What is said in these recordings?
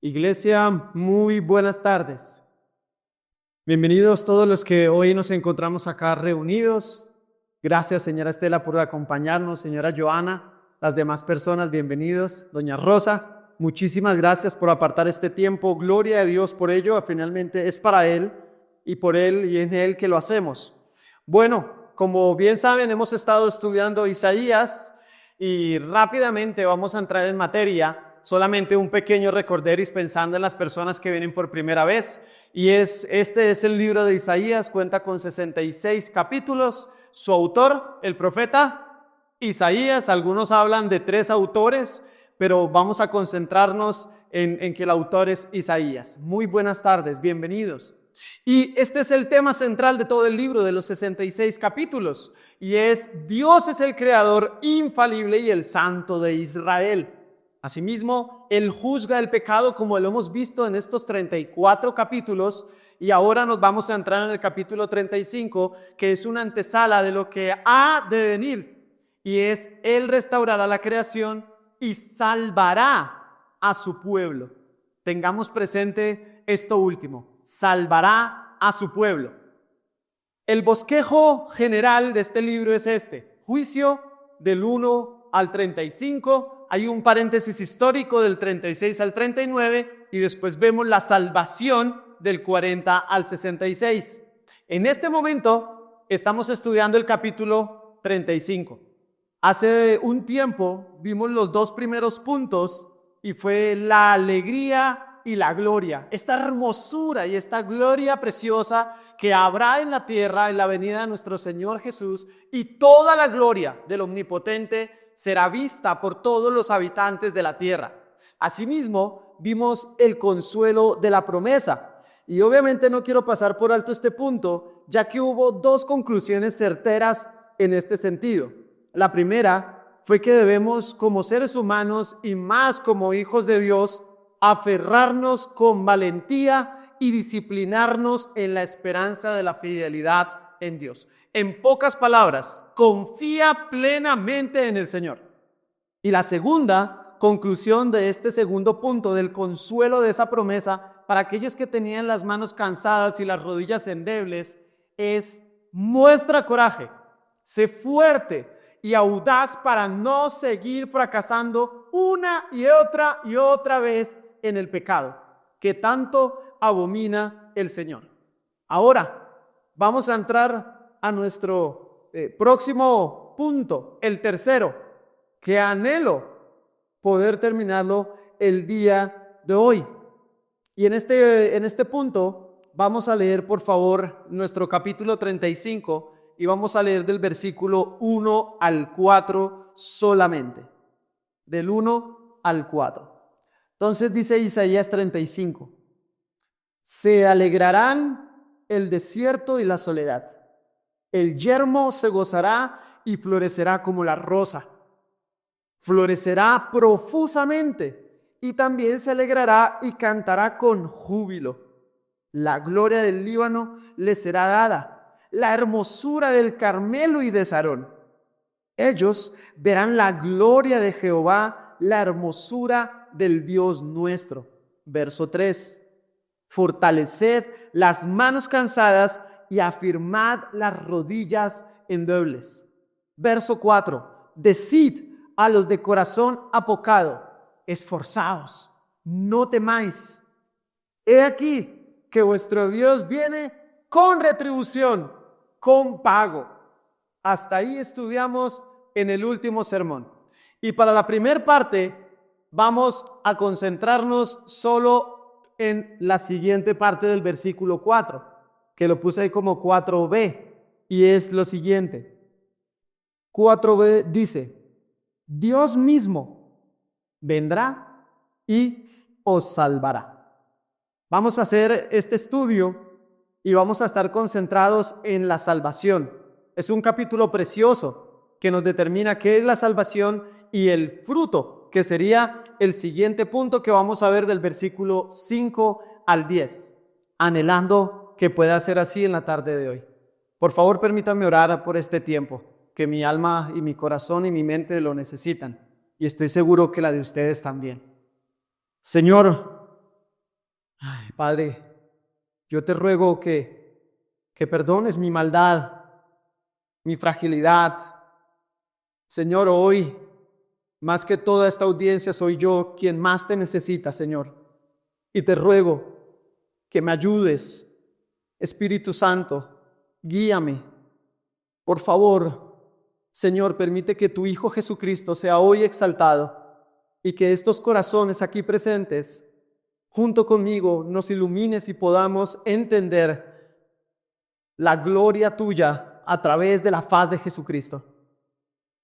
Iglesia, muy buenas tardes. Bienvenidos todos los que hoy nos encontramos acá reunidos. Gracias, señora Estela, por acompañarnos, señora Joana, las demás personas, bienvenidos. Doña Rosa, muchísimas gracias por apartar este tiempo. Gloria a Dios por ello. Finalmente es para Él y por Él y en Él que lo hacemos. Bueno, como bien saben, hemos estado estudiando Isaías y rápidamente vamos a entrar en materia. Solamente un pequeño recorderis pensando en las personas que vienen por primera vez. Y este es el libro de Isaías, cuenta con 66 capítulos. Su autor, el profeta Isaías. Algunos hablan de 3 autores, pero vamos a concentrarnos en que el autor es Isaías. Muy buenas tardes, bienvenidos. Y este es el tema central de todo el libro, de los 66 capítulos. Y es: Dios es el creador infalible y el santo de Israel. Asimismo, Él juzga el pecado, como lo hemos visto en estos 34 capítulos, y ahora nos vamos a entrar en el capítulo 35, que es una antesala de lo que ha de venir, y es: Él restaurará la creación y salvará a su pueblo. Tengamos presente esto último: salvará a su pueblo. El bosquejo general de este libro es este: juicio del 1 al 35. Hay un paréntesis histórico del 36 al 39 y después vemos la salvación del 40 al 66. En este momento estamos estudiando el capítulo 35. Hace un tiempo vimos los 2 primeros puntos y fue la alegría y la gloria, esta hermosura y esta gloria preciosa que habrá en la tierra en la venida de nuestro Señor Jesús, y toda la gloria del Omnipotente será vista por todos los habitantes de la tierra. Asimismo, vimos el consuelo de la promesa. Y obviamente no quiero pasar por alto este punto, ya que hubo 2 conclusiones certeras en este sentido. La primera fue que debemos, como seres humanos y más como hijos de Dios, aferrarnos con valentía y disciplinarnos en la esperanza de la fidelidad en Dios. En pocas palabras, confía plenamente en el Señor. Y la segunda conclusión de este segundo punto, del consuelo de esa promesa para aquellos que tenían las manos cansadas y las rodillas endebles, es: muestra coraje, sé fuerte y audaz para no seguir fracasando una y otra vez en el pecado, que tanto abomina el Señor. Ahora vamos a entrar a nuestro próximo punto, el tercero, que anhelo poder terminarlo el día de hoy. Y en este punto vamos a leer, por favor, nuestro capítulo 35 y vamos a leer del versículo 1 al 4 solamente. Del 1 al 4. Entonces dice Isaías 35: se alegrarán el desierto y la soledad. El yermo se gozará y florecerá como la rosa. Florecerá profusamente y también se alegrará y cantará con júbilo. La gloria del Líbano le será dada, la hermosura del Carmelo y de Sarón. Ellos verán la gloria de Jehová, la hermosura del Dios nuestro. Verso 3. Fortaleced las manos cansadas y afirmad las rodillas endebles. Verso 4. Decid a los de corazón apocado: esforzaos, no temáis. He aquí que vuestro Dios viene con retribución, con pago. Hasta ahí estudiamos en el último sermón. Y para la primera parte vamos a concentrarnos solo en la siguiente parte del versículo 4, que lo puse ahí como 4b, y es lo siguiente. 4b dice: Dios mismo vendrá y os salvará. Vamos a hacer este estudio y vamos a estar concentrados en la salvación. Es un capítulo precioso que nos determina qué es la salvación y el fruto, que sería el siguiente punto que vamos a ver del versículo 5 al 10, anhelando que pueda ser así en la tarde de hoy. Por favor, permítanme orar por este tiempo, que mi alma y mi corazón y mi mente lo necesitan, y estoy seguro que la de ustedes también. Señor, Padre, yo te ruego que perdones mi maldad, mi fragilidad. Señor, hoy, más que toda esta audiencia, soy yo quien más te necesita, Señor. Y te ruego que me ayudes, Espíritu Santo, guíame. Por favor, Señor, permite que tu Hijo Jesucristo sea hoy exaltado y que estos corazones aquí presentes, junto conmigo, nos ilumines y podamos entender la gloria tuya a través de la faz de Jesucristo.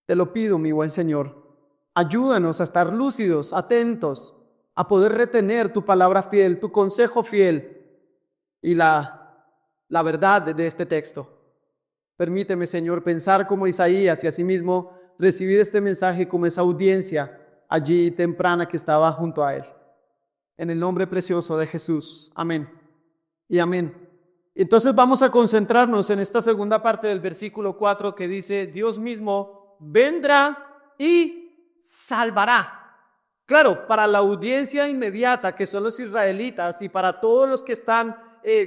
Te lo pido, mi buen Señor. Ayúdanos a estar lúcidos, atentos, a poder retener tu palabra fiel, tu consejo fiel y la verdad de este texto. Permíteme, Señor, pensar como Isaías y asimismo recibir este mensaje como esa audiencia allí temprana que estaba junto a él. En el nombre precioso de Jesús. Amén y amén. Entonces vamos a concentrarnos en esta segunda parte del versículo 4 que dice: Dios mismo vendrá y salvará. Claro, para la audiencia inmediata, que son los israelitas, y para todos los que están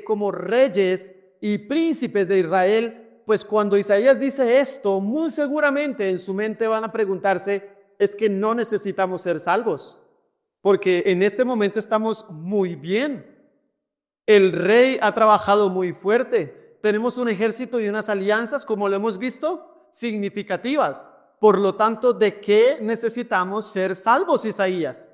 como reyes y príncipes de Israel, pues cuando Isaías dice esto, muy seguramente en su mente van a preguntarse: es que no necesitamos ser salvos, porque en este momento estamos muy bien. El rey ha trabajado muy fuerte. Tenemos un ejército y unas alianzas, como lo hemos visto, significativas. Por lo tanto, ¿de qué necesitamos ser salvos, Isaías?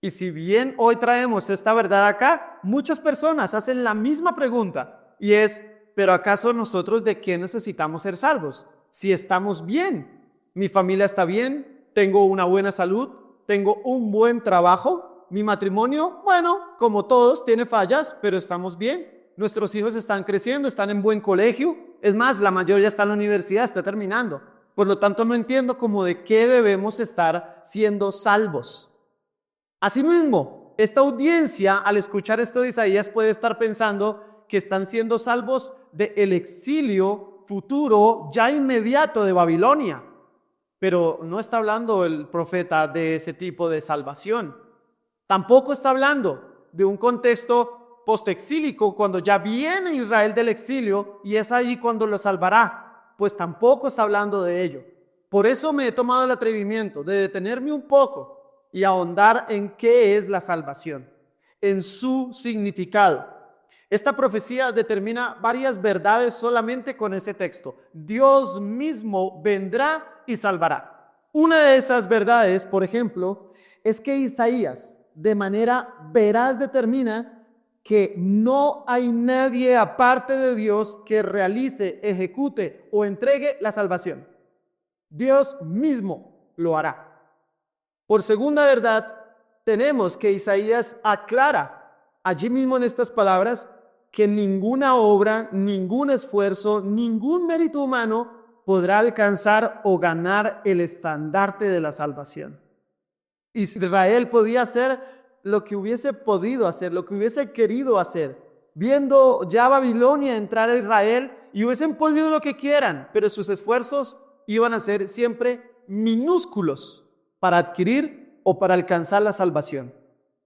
Y si bien hoy traemos esta verdad acá, muchas personas hacen la misma pregunta, y es: ¿pero acaso nosotros de qué necesitamos ser salvos? Si estamos bien, mi familia está bien, tengo una buena salud, tengo un buen trabajo, mi matrimonio, bueno, como todos, tiene fallas, pero estamos bien. Nuestros hijos están creciendo, están en buen colegio. Es más, la mayoría está en la universidad, está terminando. Por lo tanto, no entiendo cómo de qué debemos estar siendo salvos. Asimismo, esta audiencia, al escuchar esto de Isaías, puede estar pensando que están siendo salvos del exilio futuro, ya inmediato de Babilonia. Pero no está hablando el profeta de ese tipo de salvación. Tampoco está hablando de un contexto postexílico, cuando ya viene Israel del exilio y es ahí cuando lo salvará. Pues tampoco está hablando de ello. Por eso me he tomado el atrevimiento de detenerme un poco y ahondar en qué es la salvación, en su significado. Esta profecía determina varias verdades solamente con ese texto. Dios mismo vendrá y salvará. Una de esas verdades, por ejemplo, es que Isaías de manera veraz determina que no hay nadie aparte de Dios que realice, ejecute o entregue la salvación. Dios mismo lo hará. Por segunda verdad, tenemos que Isaías aclara allí mismo en estas palabras que ninguna obra, ningún esfuerzo, ningún mérito humano podrá alcanzar o ganar el estandarte de la salvación. Israel podía hacer lo que hubiese podido hacer, lo que hubiese querido hacer, viendo ya Babilonia entrar a Israel, y hubiesen podido lo que quieran, pero sus esfuerzos iban a ser siempre minúsculos para adquirir o para alcanzar la salvación.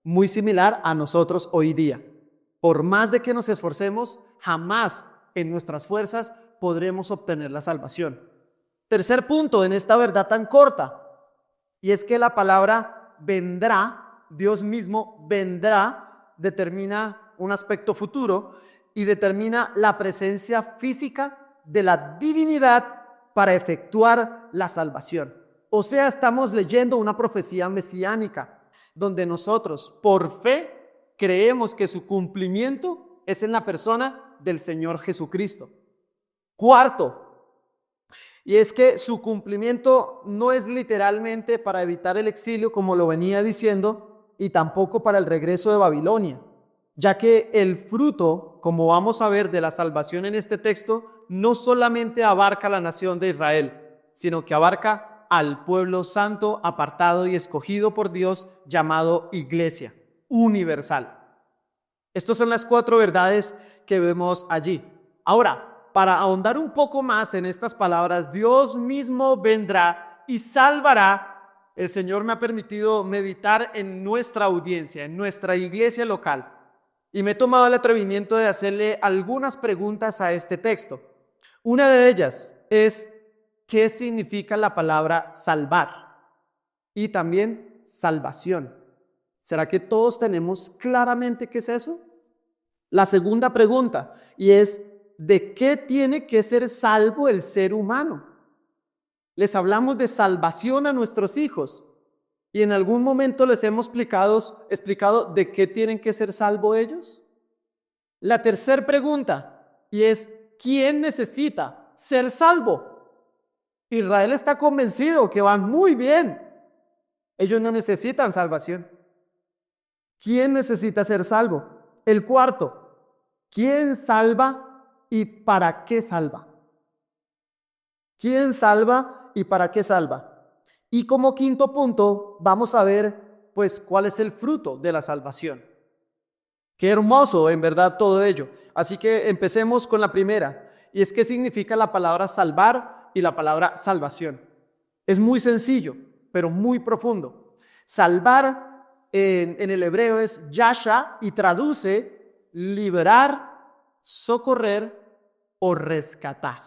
Muy similar a nosotros hoy día. Por más de que nos esforcemos, jamás en nuestras fuerzas podremos obtener la salvación. Tercer punto en esta verdad tan corta, y es que la palabra vendrá, Dios mismo vendrá, determina un aspecto futuro y determina la presencia física de la divinidad para efectuar la salvación. O sea, estamos leyendo una profecía mesiánica, donde nosotros, por fe, creemos que su cumplimiento es en la persona del Señor Jesucristo. Cuarto, y es que su cumplimiento no es literalmente para evitar el exilio, como lo venía diciendo, y tampoco para el regreso de Babilonia, ya que el fruto, como vamos a ver, de la salvación en este texto, no solamente abarca a la nación de Israel, sino que abarca al pueblo santo, apartado y escogido por Dios, llamado iglesia universal. Estas son las 4 verdades que vemos allí. Ahora, para ahondar un poco más en estas palabras, Dios mismo vendrá y salvará. El Señor me ha permitido meditar en nuestra audiencia, en nuestra iglesia local. y me he tomado el atrevimiento de hacerle algunas preguntas a este texto. Una de ellas es, ¿qué significa la palabra salvar? Y también salvación. ¿Será que todos tenemos claramente qué es eso? La segunda pregunta, y es, ¿de qué tiene que ser salvo el ser humano? Les hablamos de salvación a nuestros hijos y en algún momento les hemos explicado de qué tienen que ser salvos ellos. La tercera pregunta, y es, ¿quién necesita ser salvo? Israel está convencido que van muy bien. Ellos no necesitan salvación. ¿Quién necesita ser salvo? El cuarto, ¿quién salva y para qué salva? ¿Quién salva y para qué salva? Y como quinto punto, vamos a ver, pues, cuál es el fruto de la salvación. Qué hermoso, en verdad, todo ello. Así que empecemos con la primera, y es qué significa la palabra salvar y la palabra salvación. Es muy sencillo, pero muy profundo. Salvar en el hebreo es yasha y traduce liberar, socorrer o rescatar.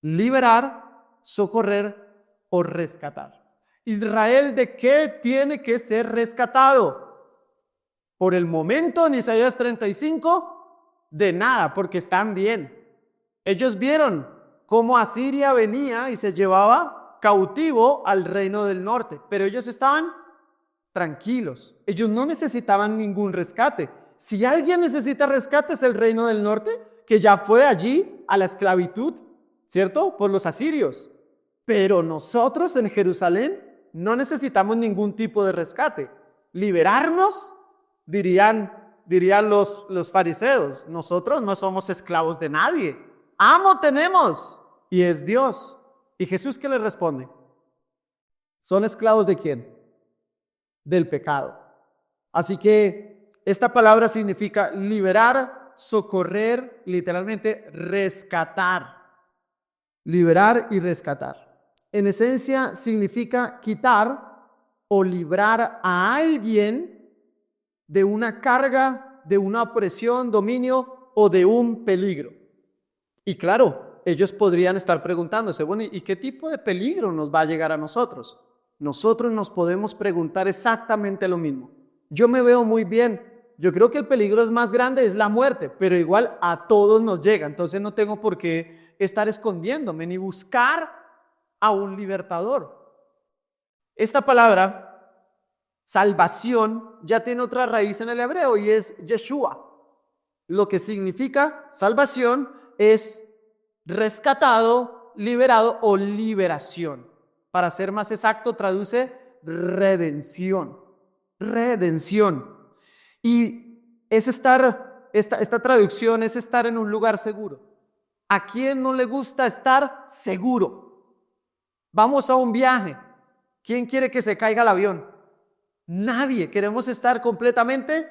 Liberar, socorrer o rescatar. Israel, ¿de qué tiene que ser rescatado? Por el momento en Isaías 35, de nada, porque están bien. Ellos vieron cómo Asiria venía y se llevaba cautivo al reino del norte, pero ellos estaban tranquilos. Ellos no necesitaban ningún rescate. Si alguien necesita rescate es el reino del norte, que ya fue allí a la esclavitud, ¿cierto? Por los asirios. Pero nosotros en Jerusalén no necesitamos ningún tipo de rescate. Liberarnos, dirían los fariseos, nosotros no somos esclavos de nadie. Amo tenemos y es Dios. ¿Y Jesús qué les responde? ¿Son esclavos de quién? Del pecado. Así que esta palabra significa liberar, socorrer, literalmente rescatar. Liberar y rescatar. En esencia significa quitar o librar a alguien de una carga, de una opresión, dominio o de un peligro. Y claro, ellos podrían estar preguntándose, bueno, ¿y qué tipo de peligro nos va a llegar a nosotros? Nosotros nos podemos preguntar exactamente lo mismo. Yo me veo muy bien. Yo creo que el peligro es más grande, es la muerte, pero igual a todos nos llega. Entonces no tengo por qué estar escondiéndome ni buscar a un libertador. Esta palabra, salvación, ya tiene otra raíz en el hebreo y es Yeshua. Lo que significa salvación es rescatado, liberado o liberación. Para ser más exacto, traduce redención. Redención. Y es esta traducción es estar en un lugar seguro. ¿A quién no le gusta estar seguro? Vamos a un viaje. ¿Quién quiere que se caiga el avión? Nadie. Queremos estar completamente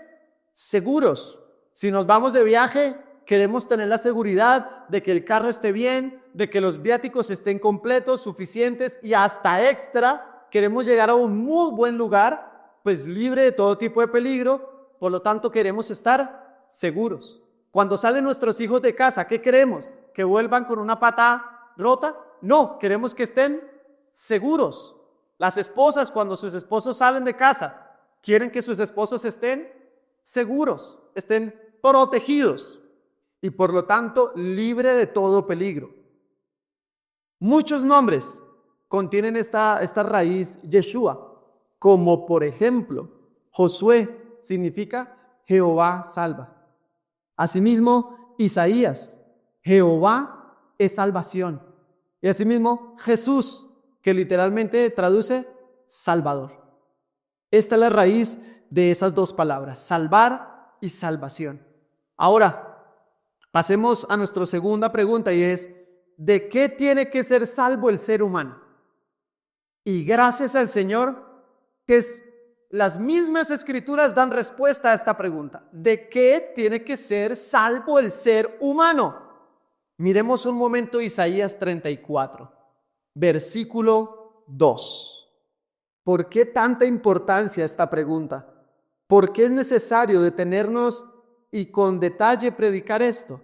seguros. Si nos vamos de viaje, queremos tener la seguridad de que el carro esté bien, de que los viáticos estén completos, suficientes y hasta extra. Queremos llegar a un muy buen lugar, pues libre de todo tipo de peligro. Por lo tanto, queremos estar seguros. Cuando salen nuestros hijos de casa, ¿qué queremos? ¿Que vuelvan con una pata rota? No, queremos que estén seguros. Las esposas, cuando sus esposos salen de casa, quieren que sus esposos estén seguros, estén protegidos y por lo tanto libre de todo peligro. Muchos nombres contienen esta raíz Yeshua, como por ejemplo, Josué significa Jehová salva. Asimismo, Isaías, Jehová es salvación. Y asimismo, Jesús, que literalmente traduce Salvador. Esta es la raíz de esas dos palabras, salvar y salvación. Ahora, pasemos a nuestra segunda pregunta y es, ¿de qué tiene que ser salvo el ser humano? Y gracias al Señor, que las mismas escrituras dan respuesta a esta pregunta. ¿De qué tiene que ser salvo el ser humano? Miremos un momento Isaías 34, versículo 2. ¿Por qué tanta importancia esta pregunta? ¿Por qué es necesario detenernos y con detalle predicar esto.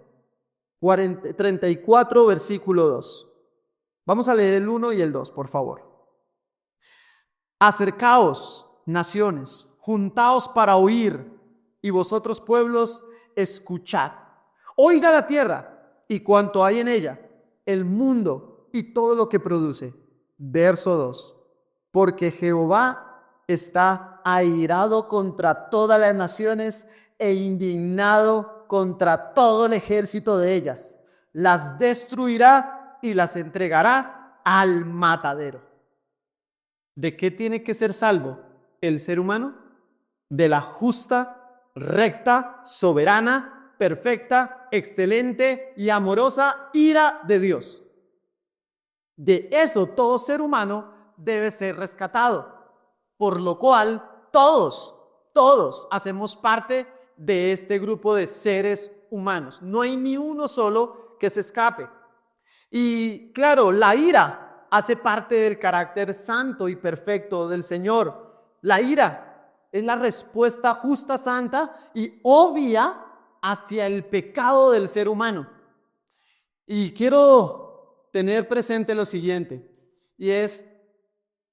34, versículo 2. Vamos a leer el 1 y el 2, por favor. Acercaos, naciones, juntaos para oír, y vosotros pueblos, escuchad. Oiga la tierra y cuanto hay en ella, el mundo y todo lo que produce. Verso 2. Porque Jehová está airado contra todas las naciones e indignado contra todo el ejército de ellas. Las destruirá y las entregará al matadero. ¿De qué tiene que ser salvo el ser humano? De la justa, recta, soberana, perfecta, excelente y amorosa ira de Dios. De eso todo ser humano debe ser rescatado, por lo cual todos hacemos parte de este grupo de seres humanos. No hay ni uno solo que se escape. Y claro, la ira hace parte del carácter santo y perfecto del Señor. La ira es la respuesta justa, santa y obvia hacia el pecado del ser humano. Y quiero tener presente lo siguiente, y es,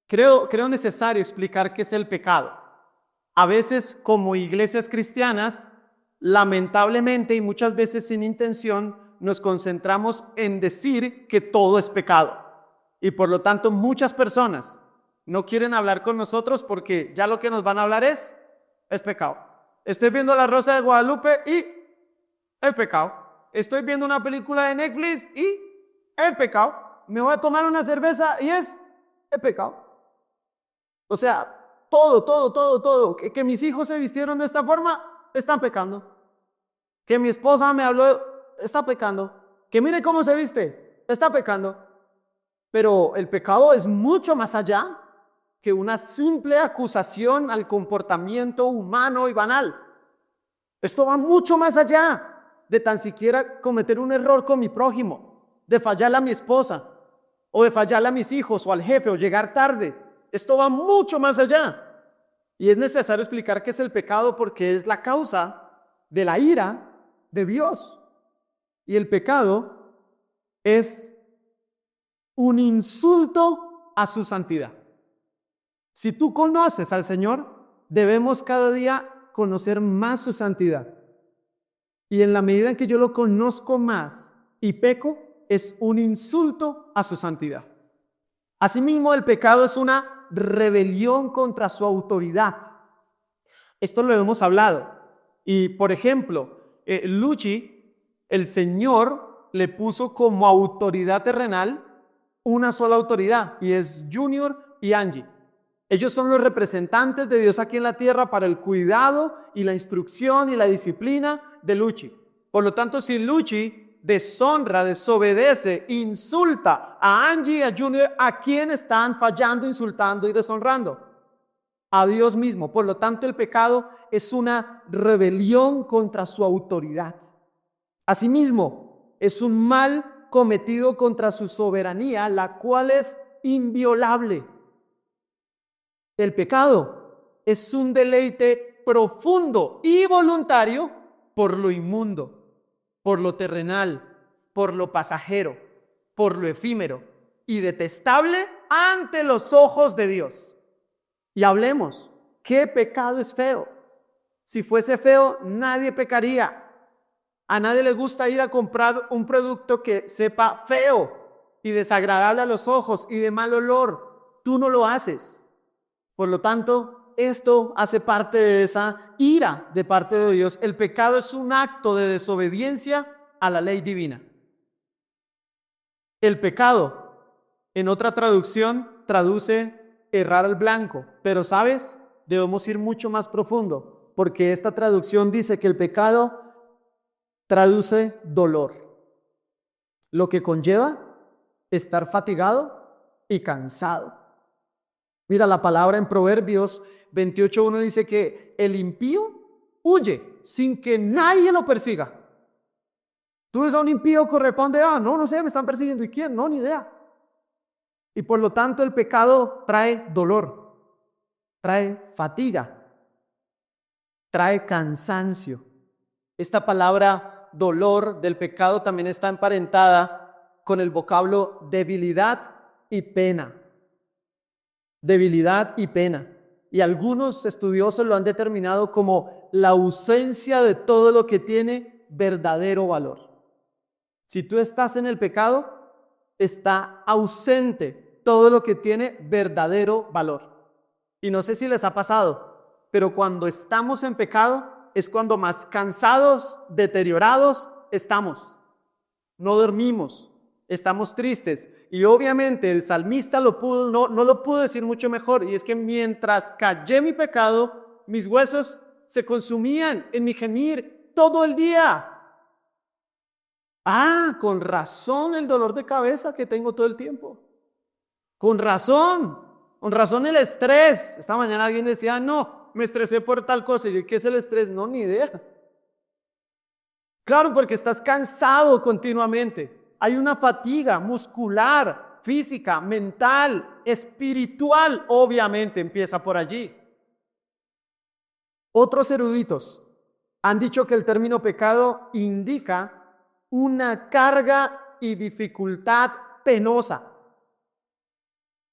creo necesario explicar qué es el pecado. A veces, como iglesias cristianas, lamentablemente y muchas veces sin intención, nos concentramos en decir que todo es pecado. Y por lo tanto, muchas personas no quieren hablar con nosotros porque ya lo que nos van a hablar es pecado. Estoy viendo La Rosa de Guadalupe y es pecado. Estoy viendo una película de Netflix y es pecado. Me voy a tomar una cerveza y es pecado. O sea, todo. Que mis hijos se vistieron de esta forma, están pecando. Que mi esposa me habló, está pecando. Que mire cómo se viste, está pecando. Pero el pecado es mucho más allá que una simple acusación al comportamiento humano y banal. Esto va mucho más allá de tan siquiera cometer un error con mi prójimo, de fallarle a mi esposa, o de fallarle a mis hijos, o al jefe, o llegar tarde. Esto va mucho más allá. Y es necesario explicar qué es el pecado porque es la causa de la ira de Dios. Y el pecado es un insulto a su santidad. Si tú conoces al Señor, debemos cada día conocer más su santidad. Y en la medida en que yo lo conozco más y peco, es un insulto a su santidad. Asimismo, el pecado es una rebelión contra su autoridad. Esto lo hemos hablado. Y, por ejemplo, Luchi, el Señor le puso como autoridad terrenal una sola autoridad, y es Junior y Angie. Ellos son los representantes de Dios aquí en la tierra para el cuidado y la instrucción y la disciplina de Luchi. Por lo tanto, si Luchi deshonra, desobedece, insulta a Angie y a Junior, ¿a quién están fallando, insultando y deshonrando? A Dios mismo. Por lo tanto, el pecado es una rebelión contra su autoridad. Asimismo, es un mal cometido contra su soberanía, la cual es inviolable. El pecado es un deleite profundo y voluntario por lo inmundo, por lo terrenal, por lo pasajero, por lo efímero y detestable ante los ojos de Dios. Y hablemos, ¿qué pecado es feo? Si fuese feo, nadie pecaría. A nadie le gusta ir a comprar un producto que sepa feo y desagradable a los ojos y de mal olor. Tú no lo haces. Por lo tanto, esto hace parte de esa ira de parte de Dios. El pecado es un acto de desobediencia a la ley divina. El pecado, en otra traducción, traduce errar al blanco. Pero, ¿sabes? Debemos ir mucho más profundo, porque esta traducción dice que el pecado traduce dolor, lo que conlleva estar fatigado y cansado. Mira, la palabra en Proverbios 28:1 dice que el impío huye sin que nadie lo persiga. Tú ves a un impío, corresponde, no sé, me están persiguiendo. ¿Y quién? No, ni idea. Y por lo tanto el pecado trae dolor, trae fatiga, trae cansancio. Esta palabra dolor del pecado también está emparentada con el vocablo debilidad y pena. Debilidad y pena. Y algunos estudiosos lo han determinado como la ausencia de todo lo que tiene verdadero valor. Si tú estás en el pecado, está ausente todo lo que tiene verdadero valor. Y no sé si les ha pasado, pero cuando estamos en pecado es cuando más cansados, deteriorados estamos. No dormimos, estamos tristes. Y obviamente el salmista no lo pudo decir mucho mejor. Y es que mientras callé mi pecado, mis huesos se consumían en mi gemir todo el día. Con razón el dolor de cabeza que tengo todo el tiempo. Con razón el estrés. Esta mañana alguien decía, no, me estresé por tal cosa. Y yo, ¿qué es el estrés? No, ni idea. Claro, porque estás cansado continuamente. Hay una fatiga muscular, física, mental, espiritual. Obviamente empieza por allí. Otros eruditos han dicho que el término pecado indica una carga y dificultad penosa.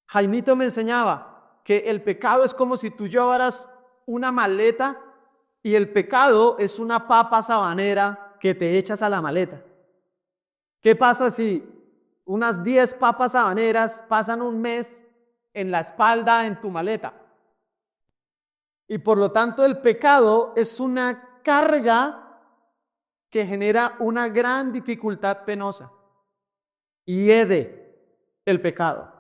Jaimito me enseñaba que el pecado es como si tú llevaras una maleta y el pecado es una papa sabanera que te echas a la maleta. ¿Qué pasa si unas 10 papas habaneras pasan un mes en la espalda en tu maleta? Y por lo tanto el pecado es una carga que genera una gran dificultad penosa. Hiede el pecado.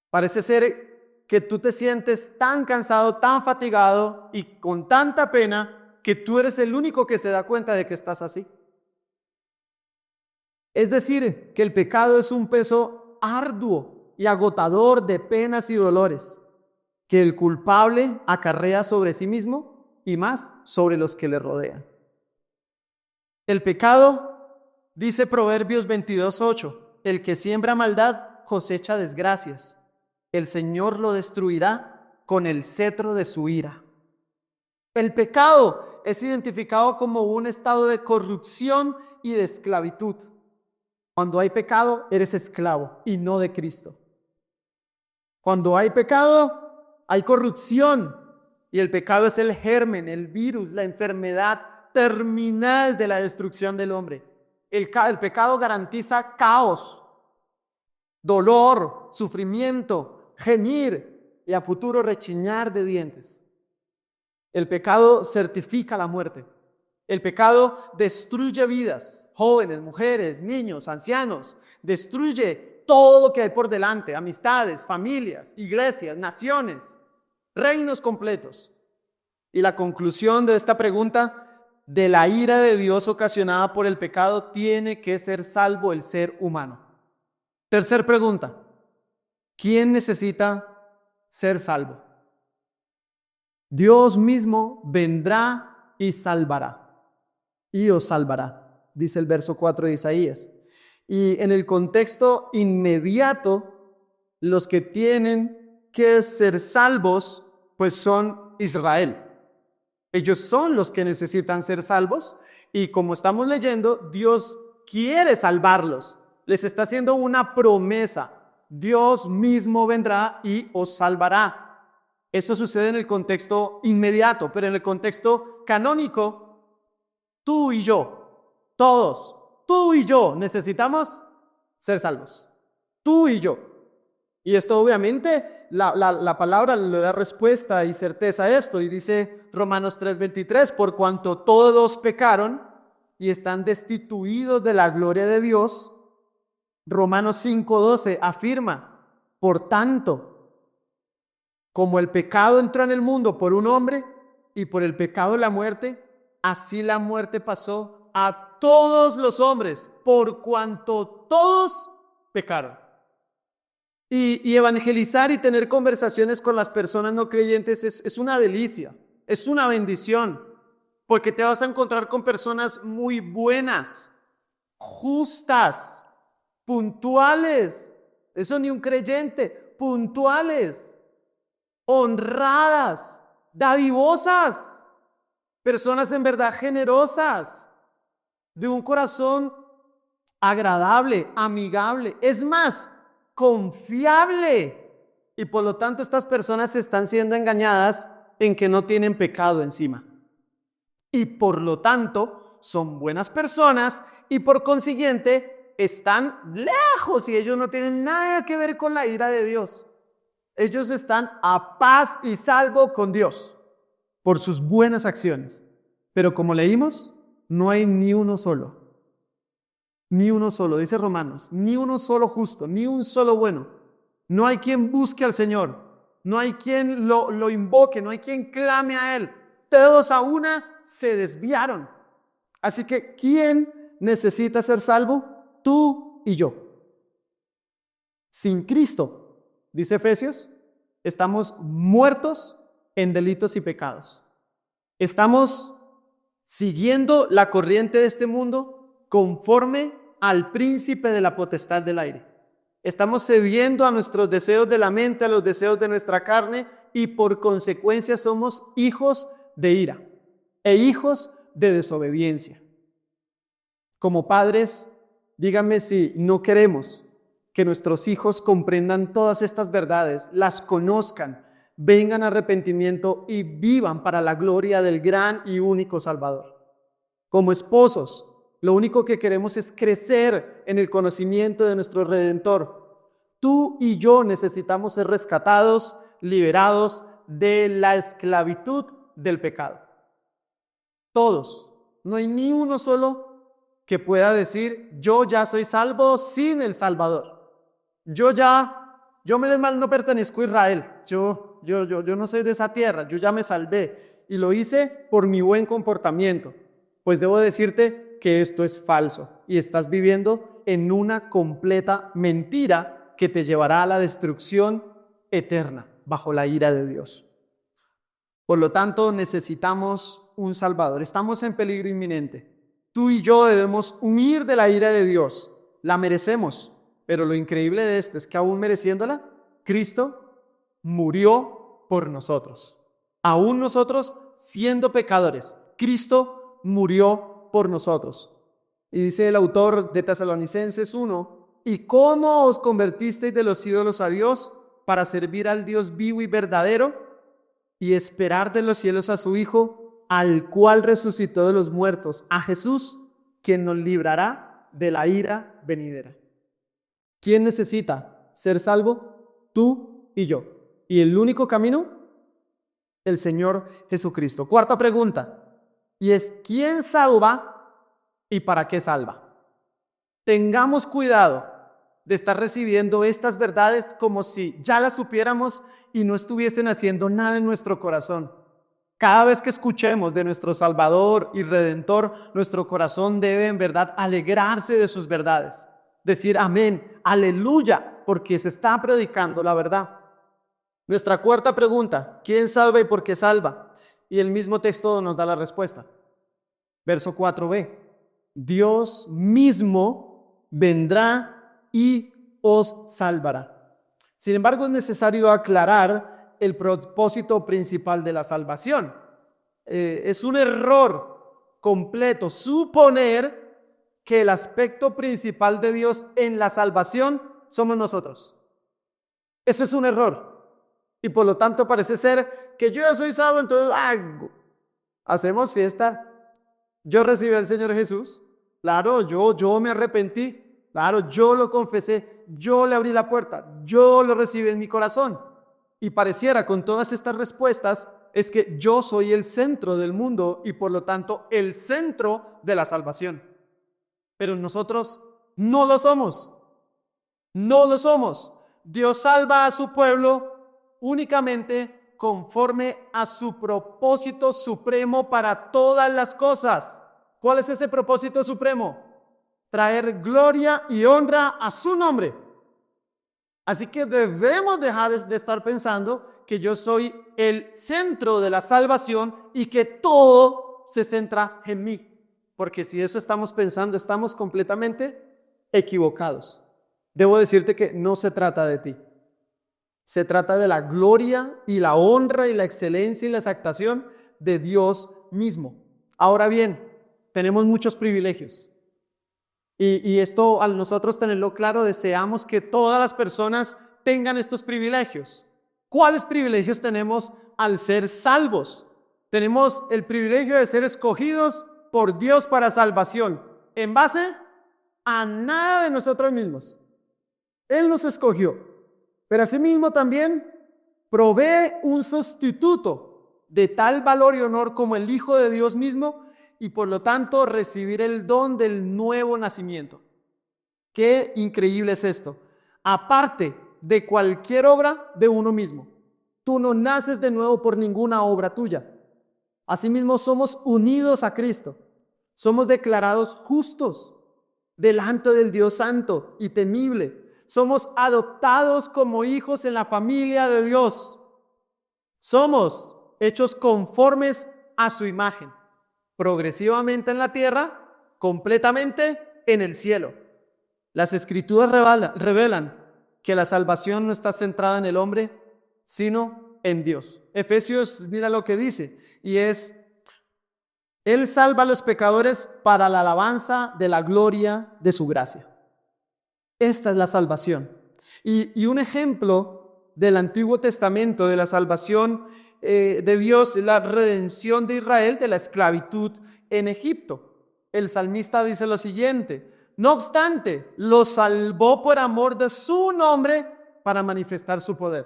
Parece ser que tú te sientes tan cansado, tan fatigado y con tanta pena que tú eres el único que se da cuenta de que estás así. Es decir, que el pecado es un peso arduo y agotador de penas y dolores que el culpable acarrea sobre sí mismo y más sobre los que le rodean. El pecado, dice Proverbios 22:8, el que siembra maldad cosecha desgracias. El Señor lo destruirá con el cetro de su ira. El pecado es identificado como un estado de corrupción y de esclavitud. Cuando hay pecado, eres esclavo y no de Cristo. Cuando hay pecado, hay corrupción. Y el pecado es el germen, el virus, la enfermedad terminal de la destrucción del hombre. El pecado garantiza caos, dolor, sufrimiento, gemir y a futuro rechinar de dientes. El pecado certifica la muerte. El pecado destruye vidas, jóvenes, mujeres, niños, ancianos. Destruye todo lo que hay por delante, amistades, familias, iglesias, naciones, reinos completos. Y la conclusión de esta pregunta, de la ira de Dios ocasionada por el pecado, tiene que ser salvo el ser humano. Tercer pregunta, ¿quién necesita ser salvo? Dios mismo vendrá y salvará. Y os salvará, dice el verso 4 de Isaías. Y en el contexto inmediato, los que tienen que ser salvos, pues son Israel. Ellos son los que necesitan ser salvos y como estamos leyendo, Dios quiere salvarlos. Les está haciendo una promesa. Dios mismo vendrá y os salvará. Eso sucede en el contexto inmediato, pero en el contexto canónico, tú y yo, todos, tú y yo necesitamos ser salvos. Tú y yo. Y esto obviamente, la palabra le da respuesta y certeza a esto. Y dice Romanos 3:23, por cuanto todos pecaron y están destituidos de la gloria de Dios. Romanos 5:12 afirma, por tanto, como el pecado entró en el mundo por un hombre y por el pecado la muerte, así la muerte pasó a todos los hombres, por cuanto todos pecaron. Y evangelizar y tener conversaciones con las personas no creyentes es una delicia, es una bendición, porque te vas a encontrar con personas muy buenas, justas, puntuales, eso ni un creyente, puntuales, honradas, dadivosas. personas en verdad generosas, de un corazón agradable, amigable, es más, confiable. Y por lo tanto estas personas están siendo engañadas en que no tienen pecado encima. Y por lo tanto son buenas personas y por consiguiente están lejos y ellos no tienen nada que ver con la ira de Dios. Ellos están a paz y salvo con Dios por sus buenas acciones. Pero como leímos, no hay ni uno solo. Ni uno solo, dice Romanos, ni uno solo justo, ni un solo bueno. No hay quien busque al Señor, no hay quien lo invoque, no hay quien clame a Él. Todos a una se desviaron. Así que, ¿quién necesita ser salvo? Tú y yo. Sin Cristo, dice Efesios, estamos muertos en delitos y pecados. Estamos siguiendo la corriente de este mundo conforme al príncipe de la potestad del aire. Estamos cediendo a nuestros deseos de la mente, a los deseos de nuestra carne y por consecuencia somos hijos de ira e hijos de desobediencia. Como padres, díganme si no queremos que nuestros hijos comprendan todas estas verdades, las conozcan, vengan a arrepentimiento y vivan para la gloria del gran y único Salvador. Como esposos, lo único que queremos es crecer en el conocimiento de nuestro Redentor. Tú y yo necesitamos ser rescatados, liberados de la esclavitud del pecado. Todos. No hay ni uno solo que pueda decir, yo ya soy salvo sin el Salvador. Yo menos mal no pertenezco a Israel. Yo no soy de esa tierra. Yo ya me salvé y lo hice por mi buen comportamiento. Pues debo decirte que esto es falso y estás viviendo en una completa mentira que te llevará a la destrucción eterna bajo la ira de Dios. Por lo tanto, necesitamos un Salvador. Estamos en peligro inminente. Tú y yo debemos huir de la ira de Dios. La merecemos, pero lo increíble de esto es que aún mereciéndola, Cristo murió por nosotros. Aún nosotros siendo pecadores, Cristo murió por nosotros. Y dice el autor de Tesalonicenses 1, ¿y cómo os convertisteis de los ídolos a Dios para servir al Dios vivo y verdadero y esperar de los cielos a su Hijo, al cual resucitó de los muertos, a Jesús, quien nos librará de la ira venidera? ¿Quién necesita ser salvo? Tú y yo. ¿Y el único camino? El Señor Jesucristo. Cuarta pregunta, y es, ¿quién salva y para qué salva? Tengamos cuidado de estar recibiendo estas verdades como si ya las supiéramos y no estuviesen haciendo nada en nuestro corazón. Cada vez que escuchemos de nuestro Salvador y Redentor, nuestro corazón debe en verdad alegrarse de sus verdades. Decir amén, aleluya, porque se está predicando la verdad. Nuestra cuarta pregunta, ¿quién salva y por qué salva? Y el mismo texto nos da la respuesta. Verso 4b, Dios mismo vendrá y os salvará. Sin embargo, es necesario aclarar el propósito principal de la salvación. Es un error completo suponer que el aspecto principal de Dios en la salvación somos nosotros. Eso es un error. Y por lo tanto parece ser que yo ya soy salvo, entonces hacemos fiesta. Yo recibí al Señor Jesús. Claro, yo me arrepentí. Claro, yo lo confesé. Yo le abrí la puerta. Yo lo recibí en mi corazón. Y pareciera con todas estas respuestas es que yo soy el centro del mundo y por lo tanto el centro de la salvación. Pero nosotros no lo somos. No lo somos. Dios salva a su pueblo únicamente conforme a su propósito supremo para todas las cosas. ¿Cuál es ese propósito supremo? Traer gloria y honra a su nombre. Así que debemos dejar de estar pensando que yo soy el centro de la salvación y que todo se centra en mí. Porque si eso estamos pensando, estamos completamente equivocados. Debo decirte que no se trata de ti. Se trata de la gloria y la honra y la excelencia y la exaltación de Dios mismo. Ahora bien, tenemos muchos privilegios. Y esto, al nosotros tenerlo claro, deseamos que todas las personas tengan estos privilegios. ¿Cuáles privilegios tenemos al ser salvos? Tenemos el privilegio de ser escogidos por Dios para salvación, en base a nada de nosotros mismos. Él nos escogió, pero asimismo también provee un sustituto de tal valor y honor como el Hijo de Dios mismo, y por lo tanto recibir el don del nuevo nacimiento. Qué increíble es esto. Aparte de cualquier obra de uno mismo, tú no naces de nuevo por ninguna obra tuya. Asimismo somos unidos a Cristo. Somos declarados justos delante del Dios santo y temible. Somos adoptados como hijos en la familia de Dios. Somos hechos conformes a su imagen, progresivamente en la tierra, completamente en el cielo. Las Escrituras revelan que la salvación no está centrada en el hombre, sino en Dios. Efesios, mira lo que dice, y es: Él salva a los pecadores para la alabanza de la gloria de su gracia. Esta es la salvación. Y un ejemplo del Antiguo Testamento de la salvación de Dios es la redención de Israel de la esclavitud en Egipto. El salmista dice lo siguiente: no obstante, los salvó por amor de su nombre para manifestar su poder.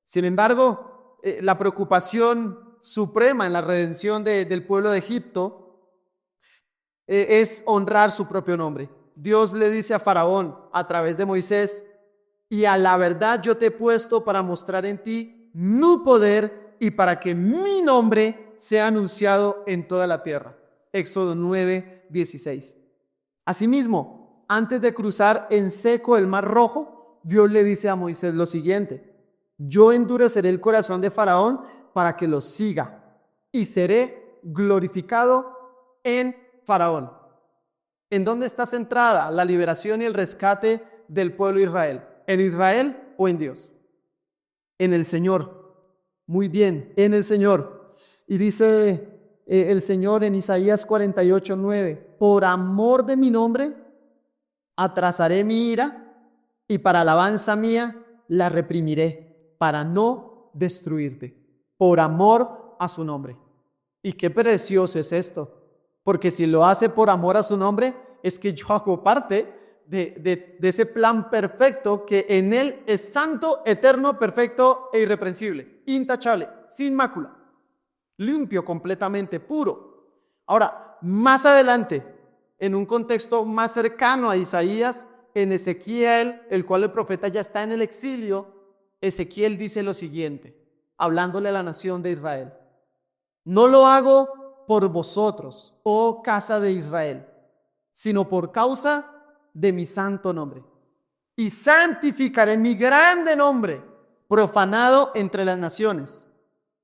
Sin embargo, la preocupación suprema en la redención del pueblo de Egipto es honrar su propio nombre. Dios le dice a Faraón a través de Moisés: y a la verdad yo te he puesto para mostrar en ti mi poder y para que mi nombre sea anunciado en toda la tierra. Éxodo 9:16. Asimismo, antes de cruzar en seco el Mar Rojo, Dios le dice a Moisés lo siguiente: yo endureceré el corazón de Faraón para que lo siga, y seré glorificado en Faraón. ¿En dónde está centrada la liberación y el rescate del pueblo de Israel? ¿En Israel o en Dios? En el Señor. Muy bien, en el Señor. Y dice el Señor en Isaías 48:9: por amor de mi nombre atrasaré mi ira, y para alabanza mía la reprimiré, para no destruirte. Por amor a su nombre. Y qué precioso es esto, porque si lo hace por amor a su nombre, es que yo hago parte de ese plan perfecto que en Él es santo, eterno, perfecto e irreprensible, intachable, sin mácula, limpio completamente, puro. Ahora, más adelante, en un contexto más cercano a Isaías, en Ezequiel, el cual el profeta ya está en el exilio, Ezequiel dice lo siguiente, hablándole a la nación de Israel: no lo hago por vosotros, oh casa de Israel, sino por causa de mi santo nombre. Y santificaré mi grande nombre, profanado entre las naciones,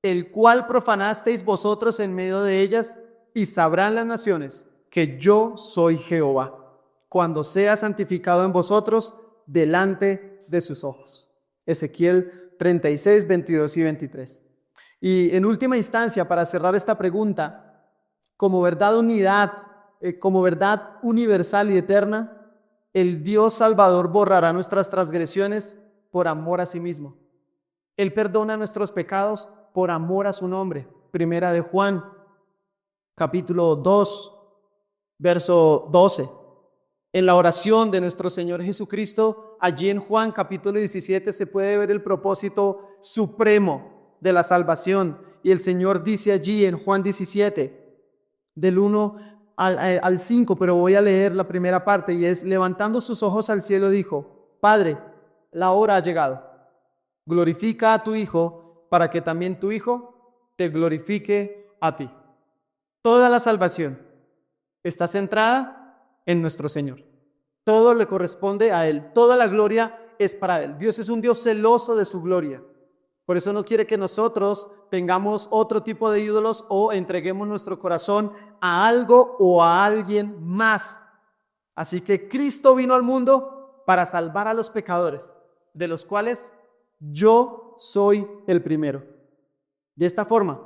el cual profanasteis vosotros en medio de ellas, y sabrán las naciones que yo soy Jehová, cuando sea santificado en vosotros delante de sus ojos. Ezequiel 36, 22 y 23. Y en última instancia, para cerrar esta pregunta, como verdad como verdad universal y eterna, el Dios Salvador borrará nuestras transgresiones por amor a sí mismo. Él perdona nuestros pecados por amor a su nombre. Primera de Juan, capítulo 2, verso 12. En la oración de nuestro Señor Jesucristo, allí en Juan capítulo 17 se puede ver el propósito supremo de la salvación. Y el Señor dice allí en Juan 17, del 1 al 5, pero voy a leer la primera parte, y es: levantando sus ojos al cielo dijo: Padre, la hora ha llegado. Glorifica a tu Hijo, para que también tu Hijo te glorifique a ti. Toda la salvación está centrada en nuestro Señor. Todo le corresponde a Él. Toda la gloria es para Él. Dios es un Dios celoso de su gloria. Por eso no quiere que nosotros tengamos otro tipo de ídolos o entreguemos nuestro corazón a algo o a alguien más. Así que Cristo vino al mundo para salvar a los pecadores, de los cuales yo soy el primero. De esta forma,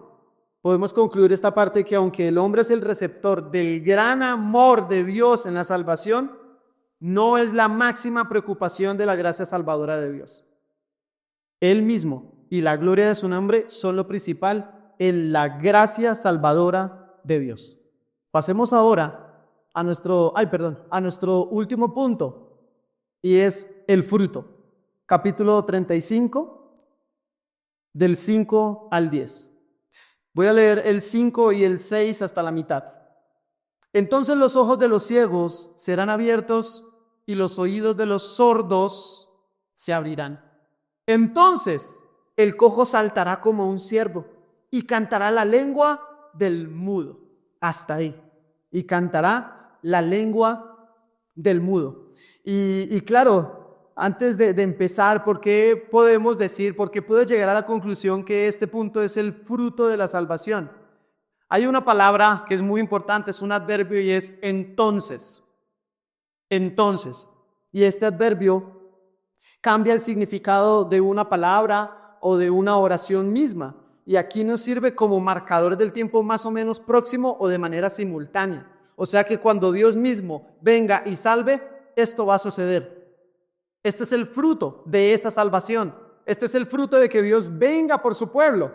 podemos concluir esta parte que aunque el hombre es el receptor del gran amor de Dios en la salvación, no es la máxima preocupación de la gracia salvadora de Dios. Él mismo y la gloria de su nombre son lo principal en la gracia salvadora de Dios. Pasemos ahora a nuestro último punto, y es el fruto. Capítulo 35, del 5 al 10. Voy a leer el 5 y el 6 hasta la mitad. Entonces los ojos de los ciegos serán abiertos y los oídos de los sordos se abrirán. Entonces el cojo saltará como un ciervo y cantará la lengua del mudo. Hasta ahí. Y cantará la lengua del mudo. Y claro, antes de empezar, ¿por qué puedo llegar a la conclusión que este punto es el fruto de la salvación? Hay una palabra que es muy importante, es un adverbio y es entonces. Entonces. Y este adverbio cambia el significado de una palabra o de una oración misma. Y aquí nos sirve como marcador del tiempo más o menos próximo o de manera simultánea. O sea que cuando Dios mismo venga y salve, esto va a suceder. Este es el fruto de esa salvación. Este es el fruto de que Dios venga por su pueblo.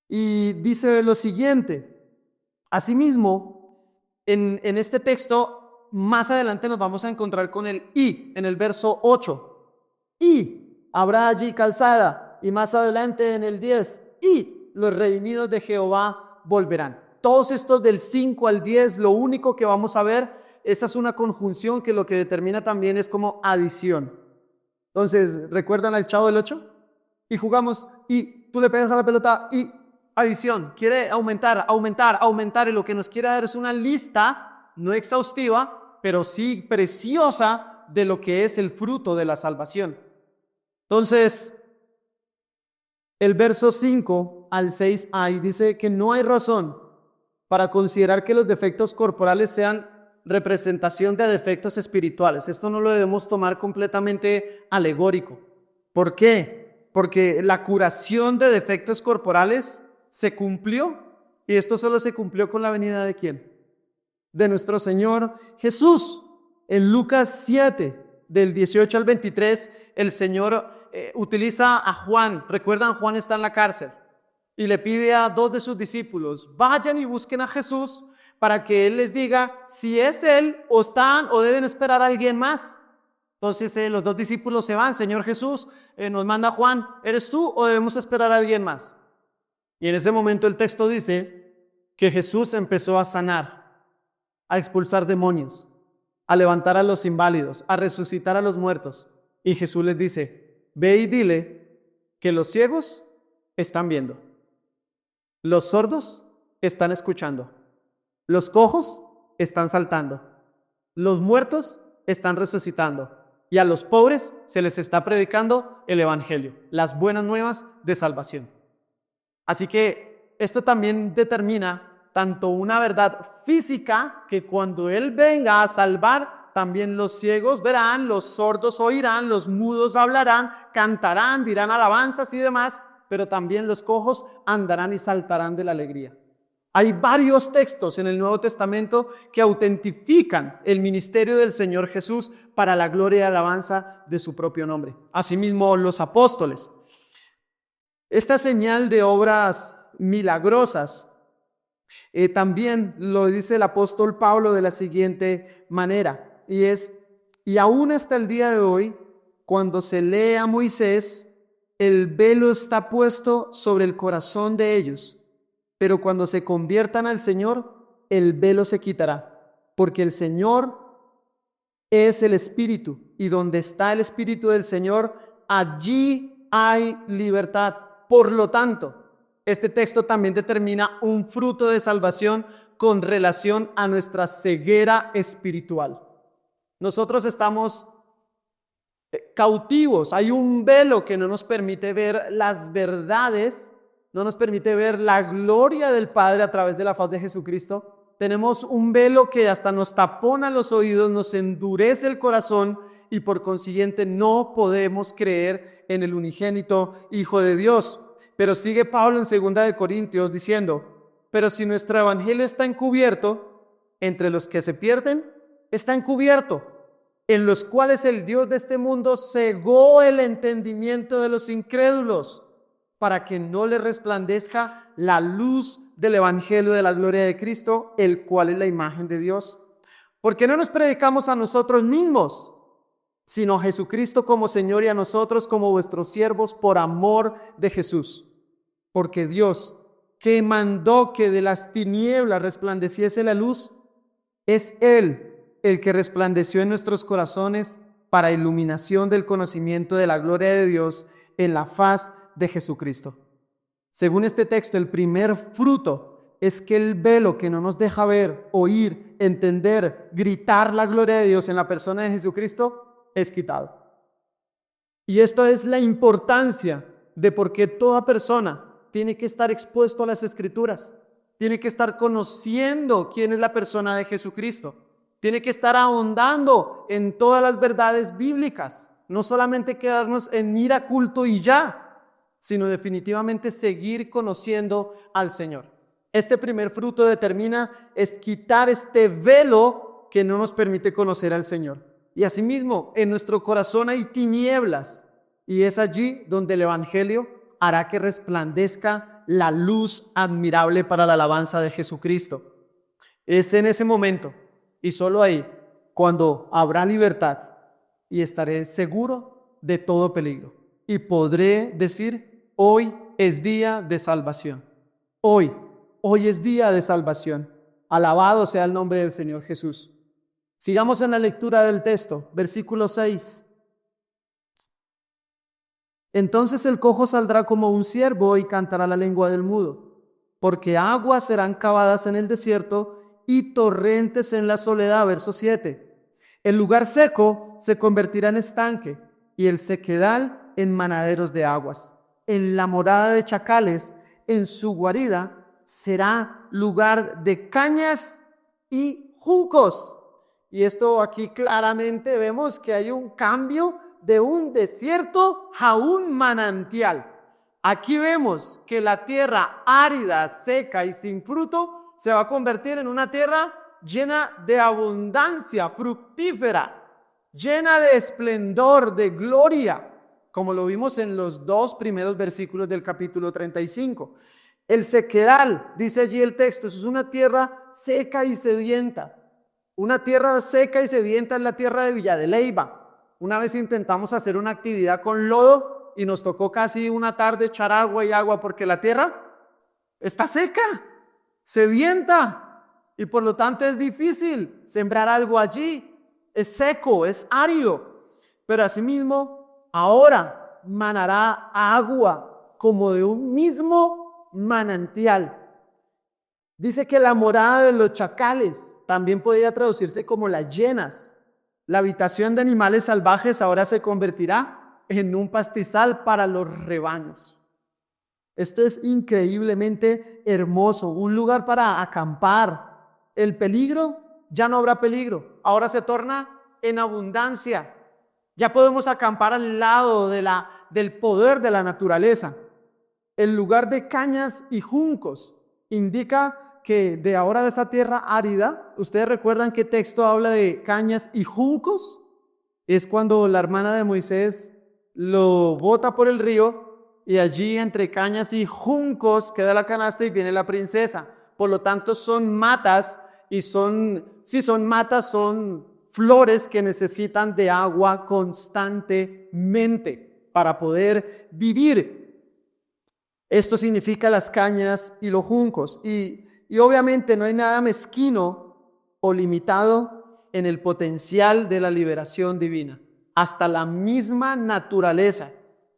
Y dice lo siguiente. Asimismo, en este texto, más adelante nos vamos a encontrar con el y, en el verso 8. Y habrá allí calzada. Y más adelante en el 10, y los redimidos de Jehová volverán. Todos estos del 5 al 10, lo único que vamos a ver, esa es una conjunción que lo que determina también es como adición. Entonces, ¿recuerdan al Chavo del 8? Y jugamos, y tú le pegas a la pelota, y adición. Quiere aumentar, y lo que nos quiere dar es una lista, no exhaustiva, pero sí preciosa de lo que es el fruto de la salvación. Entonces, el verso 5 al 6a dice que no hay razón para considerar que los defectos corporales sean representación de defectos espirituales. Esto no lo debemos tomar completamente alegórico. ¿Por qué? Porque la curación de defectos corporales se cumplió, y esto solo se cumplió con la venida ¿de quién? De nuestro Señor Jesús. En Lucas 7, del 18 al 23, el Señor utiliza a Juan. Recuerdan, Juan está en la cárcel y le pide a 2 de sus discípulos, vayan y busquen a Jesús para que Él les diga si es Él o deben esperar a alguien más. Entonces los 2 discípulos se van. Señor Jesús, nos manda Juan, ¿eres tú o debemos esperar a alguien más? Y en ese momento el texto dice que Jesús empezó a sanar, a expulsar demonios, a levantar a los inválidos, a resucitar a los muertos. Y Jesús les dice, ve y dile que los ciegos están viendo, los sordos están escuchando, los cojos están saltando, los muertos están resucitando, y a los pobres se les está predicando el evangelio, las buenas nuevas de salvación. Así que esto también determina tanto una verdad física, que cuando Él venga a salvar, también los ciegos verán, los sordos oirán, los mudos hablarán, cantarán, dirán alabanzas y demás, pero también los cojos andarán y saltarán de la alegría. Hay varios textos en el Nuevo Testamento que autentifican el ministerio del Señor Jesús para la gloria y alabanza de su propio nombre. Asimismo, los apóstoles. Esta señal de obras milagrosas también lo dice el apóstol Pablo de la siguiente manera. Y aún hasta el día de hoy, cuando se lee a Moisés, el velo está puesto sobre el corazón de ellos, pero cuando se conviertan al Señor, el velo se quitará, porque el Señor es el Espíritu, y donde está el Espíritu del Señor, allí hay libertad. Por lo tanto, este texto también determina un fruto de salvación con relación a nuestra ceguera espiritual. Nosotros estamos cautivos. Hay un velo que no nos permite ver las verdades, no nos permite ver la gloria del Padre a través de la faz de Jesucristo. Tenemos un velo que hasta nos tapona los oídos, nos endurece el corazón, y por consiguiente no podemos creer en el unigénito Hijo de Dios. Pero sigue Pablo en 2 Corintios diciendo, pero si nuestro evangelio está encubierto, entre los que se pierden, está encubierto, en los cuales el Dios de este mundo cegó el entendimiento de los incrédulos, para que no les resplandezca la luz del evangelio de la gloria de Cristo, el cual es la imagen de Dios. Porque no nos predicamos a nosotros mismos, sino a Jesucristo como Señor y a nosotros como vuestros siervos por amor de Jesús. Porque Dios, que mandó que de las tinieblas resplandeciese la luz, es Él el que resplandeció en nuestros corazones para iluminación del conocimiento de la gloria de Dios en la faz de Jesucristo. Según este texto, el primer fruto es que el velo que no nos deja ver, oír, entender, gritar la gloria de Dios en la persona de Jesucristo es quitado. Y esto es la importancia de por qué toda persona tiene que estar expuesto a las Escrituras, tiene que estar conociendo quién es la persona de Jesucristo, tiene que estar ahondando en todas las verdades bíblicas, no solamente quedarnos en ir a culto y ya, sino definitivamente seguir conociendo al Señor. Este primer fruto determina es quitar este velo que no nos permite conocer al Señor. Y asimismo, en nuestro corazón hay tinieblas, y es allí donde el Evangelio hará que resplandezca la luz admirable para la alabanza de Jesucristo. Es en ese momento, y solo ahí, cuando habrá libertad, y estaré seguro de todo peligro. Y podré decir, hoy es día de salvación. Hoy es día de salvación. Alabado sea el nombre del Señor Jesús. Sigamos en la lectura del texto, versículo 6. Entonces el cojo saldrá como un ciervo y cantará la lengua del mudo, porque aguas serán cavadas en el desierto y torrentes en la soledad. Verso 7. El lugar seco se convertirá en estanque y el sequedal en manaderos de aguas. En la morada de chacales, en su guarida, será lugar de cañas y juncos. Y esto aquí claramente vemos que hay un cambio de un desierto a un manantial. Aquí vemos que la tierra árida, seca y sin fruto se va a convertir en una tierra llena de abundancia, fructífera, llena de esplendor, de gloria, como lo vimos en los 2 primeros versículos del capítulo 35. El sequedal, dice allí el texto, es una tierra seca y sedienta. Una tierra seca y sedienta es la tierra de Villa de Leyva. Una vez intentamos hacer una actividad con lodo y nos tocó casi una tarde echar agua y agua porque la tierra está seca, sedienta, y por lo tanto es difícil sembrar algo allí. Es seco, es árido, pero asimismo ahora manará agua como de un mismo manantial. Dice que la morada de los chacales también podría traducirse como las llenas. La habitación de animales salvajes ahora se convertirá en un pastizal para los rebaños. Esto es increíblemente hermoso, un lugar para acampar. El peligro, ya no habrá peligro, ahora se torna en abundancia. Ya podemos acampar al lado del poder de la naturaleza. El lugar de cañas y juncos indica que de ahora de esa tierra árida, ¿ustedes recuerdan qué texto habla de cañas y juncos? Es cuando la hermana de Moisés lo bota por el río y allí entre cañas y juncos queda la canasta y viene la princesa. Por lo tanto son matas y son flores que necesitan de agua constantemente para poder vivir. Esto significa las cañas y los juncos. Y obviamente no hay nada mezquino o limitado en el potencial de la liberación divina. Hasta la misma naturaleza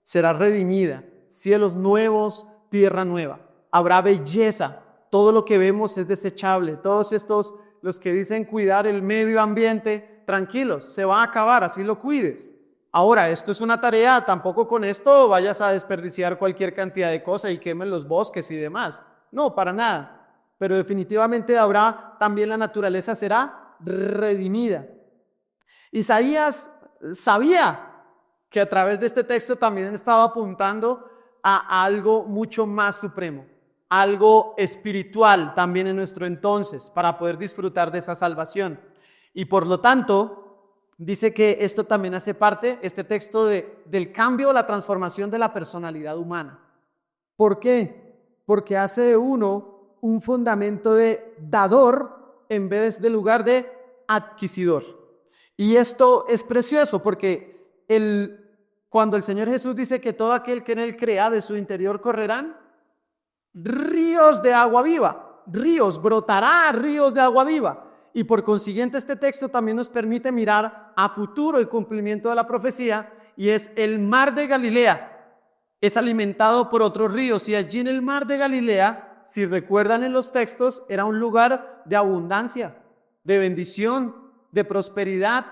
será redimida. Cielos nuevos, tierra nueva. Habrá belleza. Todo lo que vemos es desechable. Todos estos, los que dicen cuidar el medio ambiente, tranquilos, se va a acabar, así lo cuides. Ahora, esto es una tarea, tampoco con esto vayas a desperdiciar cualquier cantidad de cosas y quemen los bosques y demás. No, para nada. Pero definitivamente también la naturaleza será redimida. Isaías sabía que a través de este texto también estaba apuntando a algo mucho más supremo, algo espiritual también en nuestro entonces, para poder disfrutar de esa salvación. Y por lo tanto, dice que esto también hace parte, este texto, del cambio, la transformación de la personalidad humana. ¿Por qué? Porque hace de uno un fundamento de dador en vez de lugar de adquisidor. Y esto es precioso porque cuando el Señor Jesús dice que todo aquel que en Él crea, de su interior correrán ríos de agua viva, brotará ríos de agua viva. Y por consiguiente este texto también nos permite mirar a futuro el cumplimiento de la profecía, y es el mar de Galilea. Es alimentado por otros ríos, y allí en el mar de Galilea, si recuerdan en los textos, era un lugar de abundancia, de bendición, de prosperidad.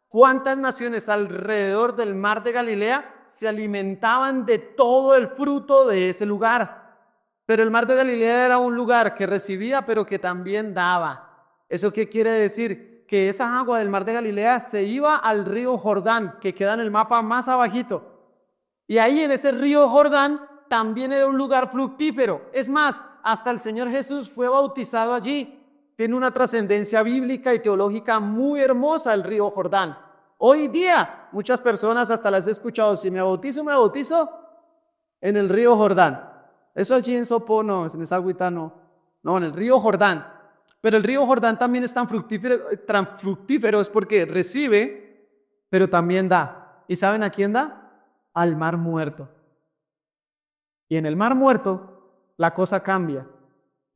¿Cuántas naciones alrededor del mar de Galilea se alimentaban de todo el fruto de ese lugar? Pero el mar de Galilea era un lugar que recibía, pero que también daba. ¿Eso qué quiere decir? Que esa agua del mar de Galilea se iba al río Jordán, que queda en el mapa más abajito. Y ahí en ese río Jordán también era un lugar fructífero. Es más, hasta el Señor Jesús fue bautizado allí. Tiene una trascendencia bíblica y teológica muy hermosa el río Jordán. Hoy día, muchas personas hasta las he escuchado: si me bautizo en el río Jordán. Eso allí en Sopó no, en esa agüita no. No, en el río Jordán. Pero el río Jordán también es tan fructífero es porque recibe, pero también da. ¿Y saben a quién da? Al mar muerto. Y en el mar muerto la cosa cambia,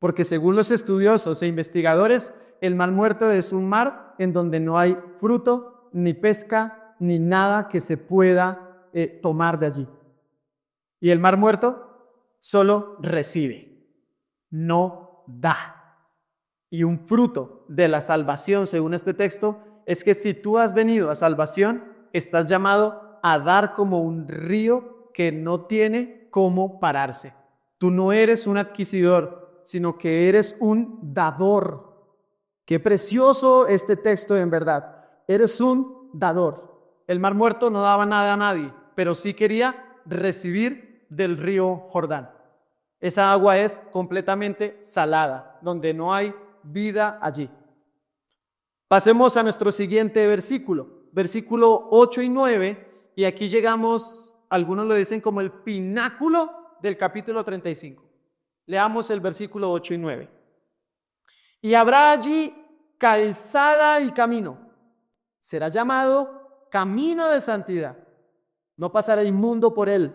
porque según los estudiosos e investigadores, el mar muerto es un mar en donde no hay fruto, ni pesca, ni nada que se pueda tomar de allí. Y el mar muerto solo recibe, no da. Y un fruto de la salvación, según este texto, es que si tú has venido a salvación, estás llamado a dar como un río que no tiene cómo pararse. Tú no eres un adquisidor, sino que eres un dador. Qué precioso este texto en verdad. Eres un dador. El mar muerto no daba nada a nadie, pero sí quería recibir del río Jordán. Esa agua es completamente salada, donde no hay vida allí. Pasemos a nuestro siguiente versículo 8 y 9, y aquí llegamos, algunos lo dicen como el pináculo del capítulo 35. Leamos el versículo 8 y 9. Y habrá allí calzada y camino. Será llamado camino de santidad. No pasará inmundo por él,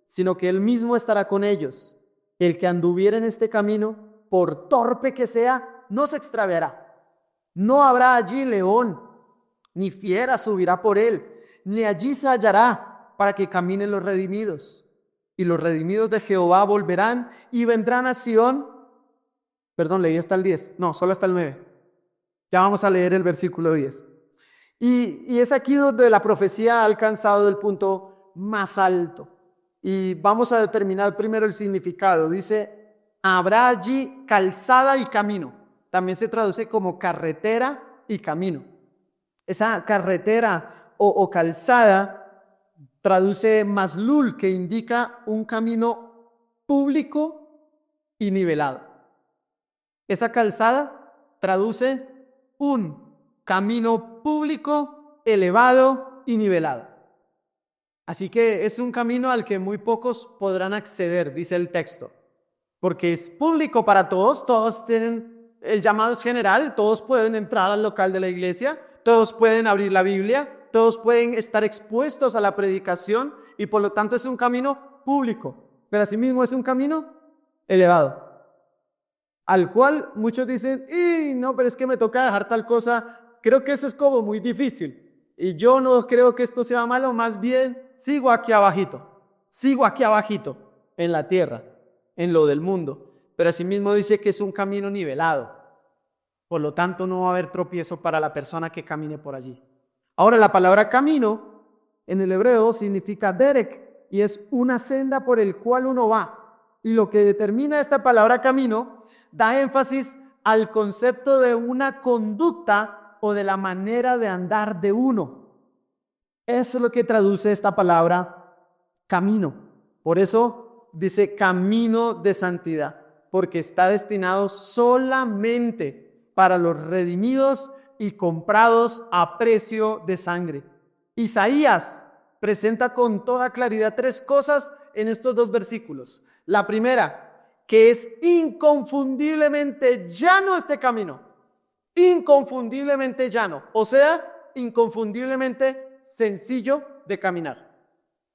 sino que él mismo estará con ellos. El que anduviera en este camino, por torpe que sea, no se extraviará. No habrá allí león, ni fiera subirá por él, ni allí se hallará para que caminen los redimidos. Y los redimidos de Jehová volverán y vendrán a Sión. Perdón, leí hasta el 10. No, solo hasta el 9. Ya vamos a leer el versículo 10. Y es aquí donde la profecía ha alcanzado el punto más alto. Y vamos a determinar primero el significado. Dice: habrá allí calzada y camino. También se traduce como carretera y camino. Esa carretera o calzada traduce maslul, que indica un camino público y nivelado. Esa calzada traduce un camino público, elevado y nivelado. Así que es un camino al que muy pocos podrán acceder, dice el texto, porque es público para todos. Todos tienen, el llamado es general, todos pueden entrar al local de la iglesia, todos pueden abrir la Biblia, todos pueden estar expuestos a la predicación, y por lo tanto es un camino público, pero asimismo es un camino elevado, al cual muchos dicen: no, pero es que me toca dejar tal cosa. Creo que eso es como muy difícil, y yo no creo que esto sea malo. Más bien sigo aquí abajito en la tierra, en lo del mundo. Pero asimismo dice que es un camino nivelado, por lo tanto no va a haber tropiezo para la persona que camine por allí. Ahora, la palabra camino en el hebreo significa derek, y es una senda por el cual uno va. Y lo que determina esta palabra camino da énfasis al concepto de una conducta o de la manera de andar de uno. Eso es lo que traduce esta palabra camino. Por eso dice camino de santidad, porque está destinado solamente para los redimidos y comprados a precio de sangre. Isaías presenta con toda claridad tres cosas en estos dos versículos. La primera, que es inconfundiblemente llano este camino, inconfundiblemente llano, o sea, inconfundiblemente sencillo de caminar.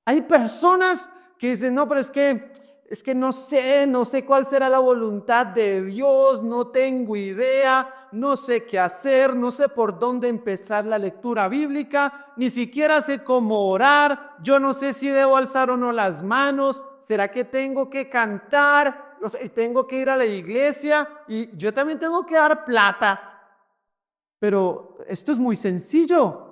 Hay personas que dicen, no, pero es que no sé cuál será la voluntad de Dios, no tengo idea, no sé qué hacer, no sé por dónde empezar la lectura bíblica, ni siquiera sé cómo orar, yo no sé si debo alzar o no las manos, ¿será que tengo que cantar? O sea, tengo que ir a la iglesia y yo también tengo que dar plata. Pero esto es muy sencillo.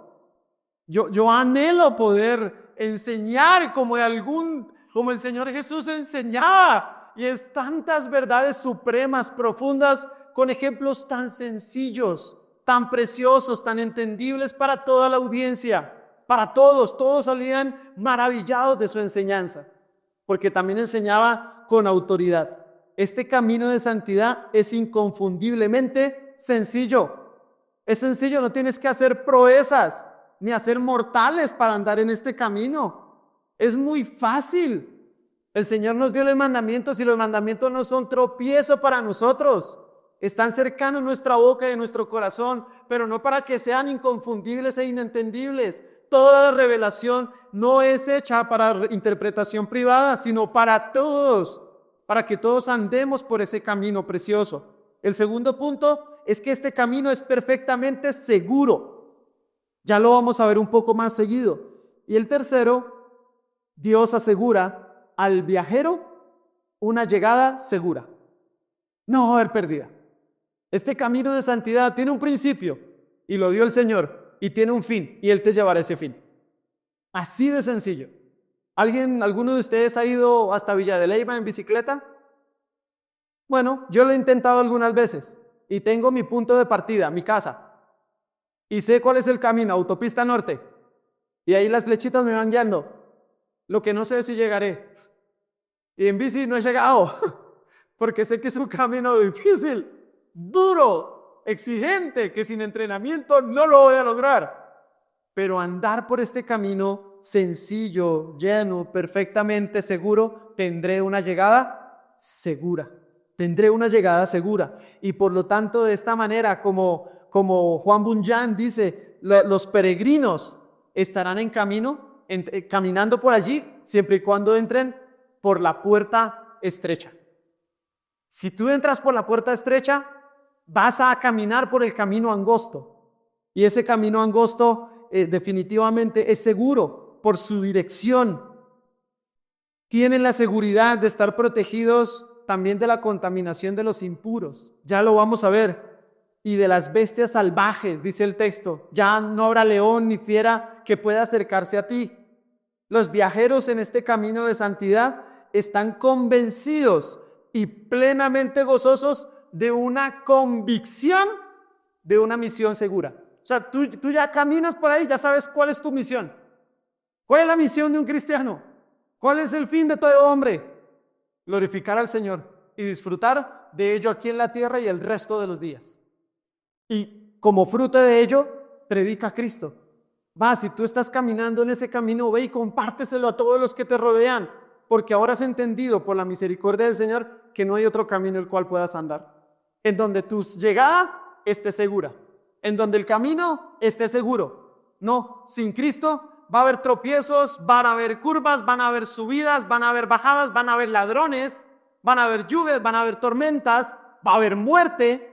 Yo anhelo poder enseñar como el Señor Jesús enseñaba, y es tantas verdades supremas, profundas, con ejemplos tan sencillos, tan preciosos, tan entendibles para toda la audiencia, para todos salían maravillados de su enseñanza, porque también enseñaba con autoridad. Este camino de santidad es inconfundiblemente sencillo. Es sencillo, no tienes que hacer proezas ni hacer mortales para andar en este camino. Es muy fácil. El Señor nos dio los mandamientos y los mandamientos no son tropiezo para nosotros. Están cercanos a nuestra boca y a nuestro corazón, pero no para que sean inconfundibles e inentendibles. Toda revelación no es hecha para interpretación privada, sino para todos, para que todos andemos por ese camino precioso. El segundo punto es que este camino es perfectamente seguro. Ya lo vamos a ver un poco más seguido. Y el tercero, Dios asegura al viajero una llegada segura. No va a haber pérdida. Este camino de santidad tiene un principio y lo dio el Señor, y tiene un fin y Él te llevará a ese fin. Así de sencillo. ¿Alguno de ustedes ha ido hasta Villa de Leyva en bicicleta? Bueno, yo lo he intentado algunas veces y tengo mi punto de partida, mi casa. Y sé cuál es el camino, autopista norte. Y ahí las flechitas me van guiando. Lo que no sé es si llegaré. Y en bici no he llegado, porque sé que es un camino difícil, duro, exigente, que sin entrenamiento no lo voy a lograr. Pero andar por este camino sencillo, lleno, perfectamente seguro, tendré una llegada segura. Tendré una llegada segura. Y por lo tanto, de esta manera, como Juan Bunyan dice, los peregrinos estarán en camino, caminando por allí, siempre y cuando entren por la puerta estrecha. Si tú entras por la puerta estrecha, vas a caminar por el camino angosto. Y ese camino angosto definitivamente es seguro por su dirección. Tienen la seguridad de estar protegidos también de la contaminación de los impuros. Ya lo vamos a ver. Y de las bestias salvajes, dice el texto. Ya no habrá león ni fiera que pueda acercarse a ti. Los viajeros en este camino de santidad están convencidos y plenamente gozosos de una convicción de una misión segura. O sea, tú ya caminas por ahí, ya sabes cuál es tu misión. ¿Cuál es la misión de un cristiano? ¿Cuál es el fin de todo hombre? Glorificar al Señor y disfrutar de ello aquí en la tierra y el resto de los días. Y como fruto de ello, predica a Cristo. Si tú estás caminando en ese camino, ve y compárteselo a todos los que te rodean, porque ahora has entendido por la misericordia del Señor que no hay otro camino el cual puedas andar, en donde tu llegada esté segura, en donde el camino esté seguro. No, sin Cristo va a haber tropiezos, van a haber curvas, van a haber subidas, van a haber bajadas, van a haber ladrones, van a haber lluvias, van a haber tormentas, va a haber muerte,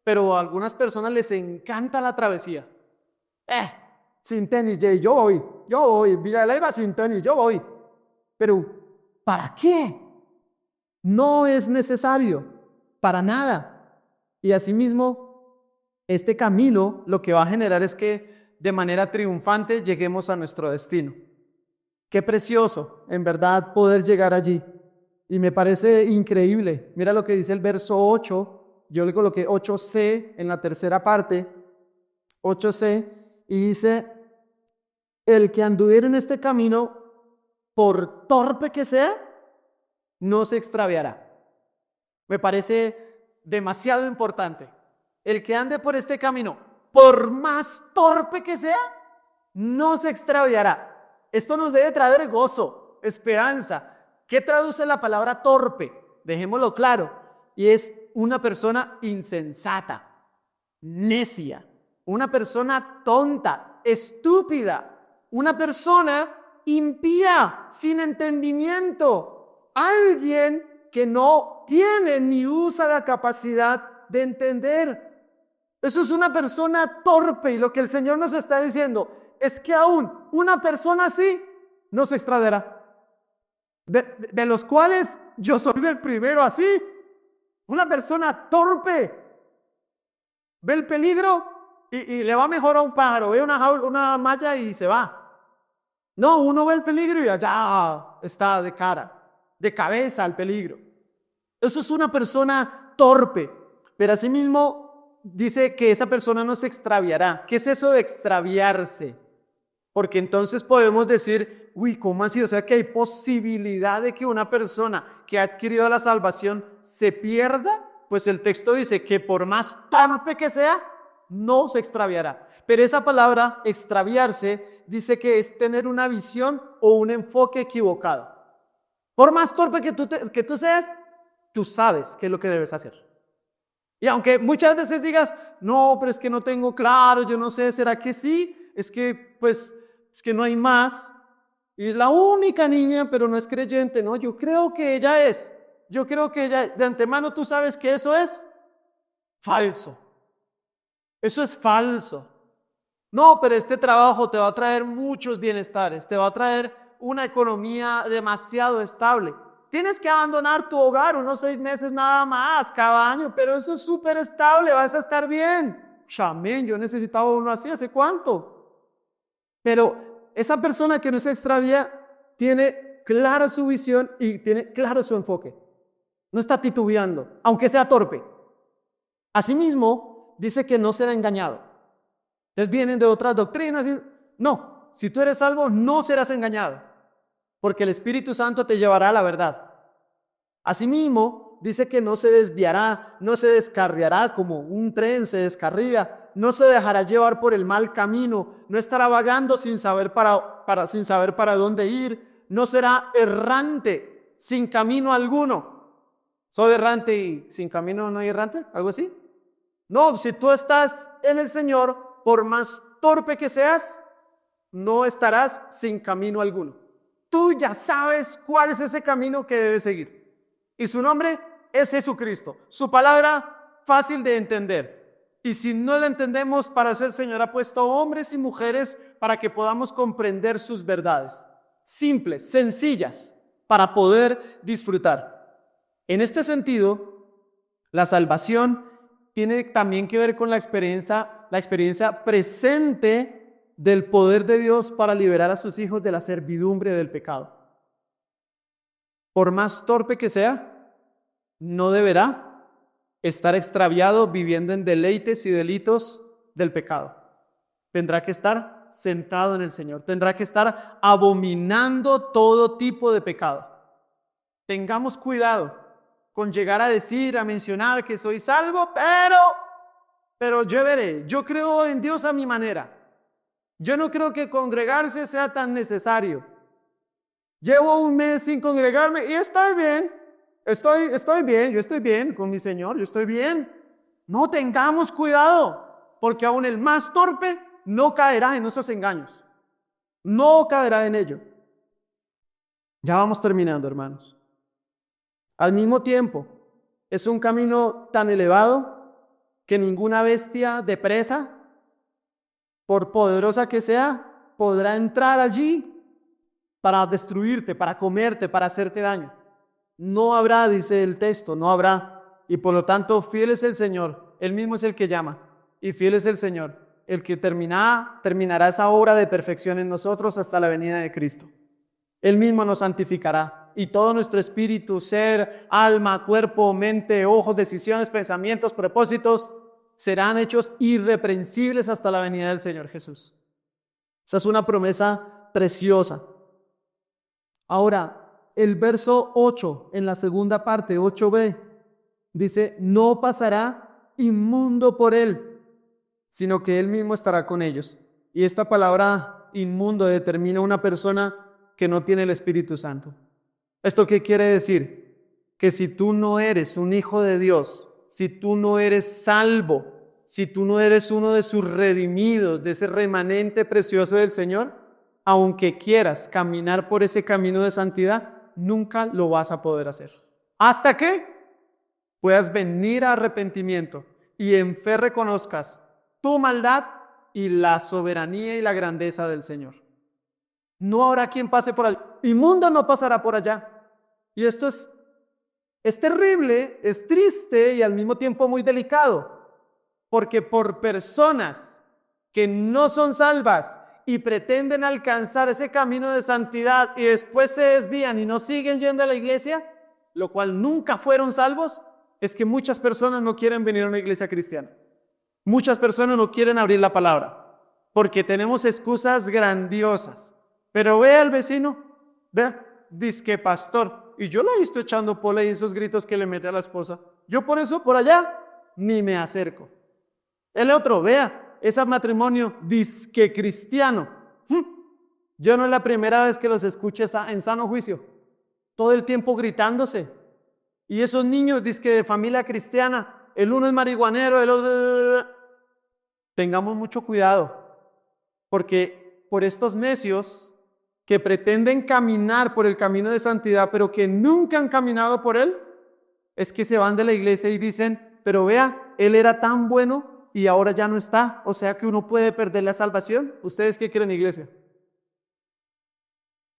pero a algunas personas les encanta la travesía. Sin tenis, yo voy, Villa de Leyva sin tenis, yo voy. Pero, ¿para qué? No es necesario, para nada. Y asimismo, este camino lo que va a generar es que de manera triunfante lleguemos a nuestro destino. Qué precioso, en verdad, poder llegar allí. Y me parece increíble. Mira lo que dice el verso 8. Yo le coloqué 8c en la tercera parte. 8c. Y dice, el que anduviera en este camino, por torpe que sea, no se extraviará. Me parece demasiado importante. El que ande por este camino, por más torpe que sea, no se extraviará. Esto nos debe traer gozo, esperanza. ¿Qué traduce la palabra torpe? Dejémoslo claro. Y es una persona insensata, necia, una persona tonta, estúpida, una persona impía, sin entendimiento, alguien que no tiene ni usa la capacidad de entender. Eso es una persona torpe, y lo que el Señor nos está diciendo es que aún una persona así no se extraviará. De los cuales yo soy el primero así. Una persona torpe ve el peligro y le va mejor a un pájaro, ve una malla y se va. No, uno ve el peligro y allá está de cara, de cabeza al peligro. Eso es una persona torpe, pero asimismo dice que esa persona no se extraviará. ¿Qué es eso de extraviarse? Porque entonces podemos decir, uy, ¿cómo así? O sea que hay posibilidad de que una persona que ha adquirido la salvación se pierda. Pues el texto dice que por más torpe que sea, no se extraviará. Pero esa palabra extraviarse dice que es tener una visión o un enfoque equivocado. Por más torpe que tú seas, tú sabes qué es lo que debes hacer. Y aunque muchas veces digas, no, pero es que no tengo claro, yo no sé, ¿será que sí? Es que no hay más. Y es la única niña, pero no es creyente, ¿no? Yo creo que ella es. Yo creo que ella, de antemano tú sabes que eso es falso. Eso es falso. No, pero este trabajo te va a traer muchos bienestares, te va a traer una economía demasiado estable. Tienes que abandonar tu hogar unos 6 meses nada más cada año, pero eso es súper estable, vas a estar bien. Amén, yo necesitaba uno así, ¿hace cuánto? Pero esa persona que no se extravía tiene clara su visión y tiene claro su enfoque. No está titubeando, aunque sea torpe. Asimismo, dice que no será engañado. Entonces vienen de otras doctrinas y no, si tú eres salvo no serás engañado, porque el Espíritu Santo te llevará a la verdad. Asimismo, dice que no se desviará, no se descarriará como un tren se descarría, no se dejará llevar por el mal camino, no estará vagando sin saber para dónde ir, no será errante sin camino alguno. ¿Soy errante y sin camino no hay errante? ¿Algo así? No, si tú estás en el Señor, por más torpe que seas, no estarás sin camino alguno. Tú ya sabes cuál es ese camino que debes seguir. Y su nombre es Jesucristo. Su palabra fácil de entender. Y si no la entendemos, para eso el Señor ha puesto hombres y mujeres para que podamos comprender sus verdades. Simples, sencillas, para poder disfrutar. En este sentido, la salvación tiene también que ver con la experiencia presente del poder de Dios para liberar a sus hijos de la servidumbre del pecado. Por más torpe que sea, no deberá estar extraviado viviendo en deleites y delitos del pecado. Tendrá que estar centrado en el Señor. Tendrá que estar abominando todo tipo de pecado. Tengamos cuidado con llegar a decir, a mencionar que soy salvo, pero yo veré, yo creo en Dios a mi manera. Yo no creo que congregarse sea tan necesario. Llevo un mes sin congregarme y estoy bien. Estoy bien, yo estoy bien con mi Señor, yo estoy bien. No, tengamos cuidado, porque aún el más torpe no caerá en esos engaños. No caerá en ello. Ya vamos terminando, hermanos. Al mismo tiempo, es un camino tan elevado que ninguna bestia de presa, por poderosa que sea, podrá entrar allí para destruirte, para comerte, para hacerte daño. No habrá, dice el texto, no habrá. Y por lo tanto, fiel es el Señor. Él mismo es el que llama. Y fiel es el Señor, el que terminará esa obra de perfección en nosotros hasta la venida de Cristo. Él mismo nos santificará. Y todo nuestro espíritu, ser, alma, cuerpo, mente, ojos, decisiones, pensamientos, propósitos, serán hechos irreprensibles hasta la venida del Señor Jesús. Esa es una promesa preciosa. Ahora, el verso 8, en la segunda parte, 8b, dice, no pasará inmundo por él, sino que él mismo estará con ellos. Y esta palabra inmundo determina una persona que no tiene el Espíritu Santo. ¿Esto qué quiere decir? Que si tú no eres un hijo de Dios, si tú no eres salvo, si tú no eres uno de sus redimidos, de ese remanente precioso del Señor, aunque quieras caminar por ese camino de santidad, nunca lo vas a poder hacer. Hasta que puedas venir a arrepentimiento y en fe reconozcas tu maldad y la soberanía y la grandeza del Señor. No habrá quien pase por allá. Inmundo no pasará por allá. Y esto es terrible, es triste y al mismo tiempo muy delicado. Porque por personas que no son salvas y pretenden alcanzar ese camino de santidad y después se desvían y no siguen yendo a la iglesia, lo cual nunca fueron salvos, es que muchas personas no quieren venir a una iglesia cristiana. Muchas personas no quieren abrir la palabra porque tenemos excusas grandiosas. Pero ve al vecino, vea, dizque pastor, y yo lo he visto echando pola y esos gritos que le mete a la esposa. Yo por eso, por allá, ni me acerco. El otro, vea, ese matrimonio dizque cristiano. Yo no es la primera vez que los escuché en sano juicio. Todo el tiempo gritándose. Y esos niños dizque de familia cristiana, el uno es marihuanero, el otro... Tengamos mucho cuidado, porque por estos necios que pretenden caminar por el camino de santidad, pero que nunca han caminado por él, es que se van de la iglesia y dicen, pero vea, él era tan bueno y ahora ya no está, o sea que uno puede perder la salvación. ¿Ustedes qué creen, iglesia?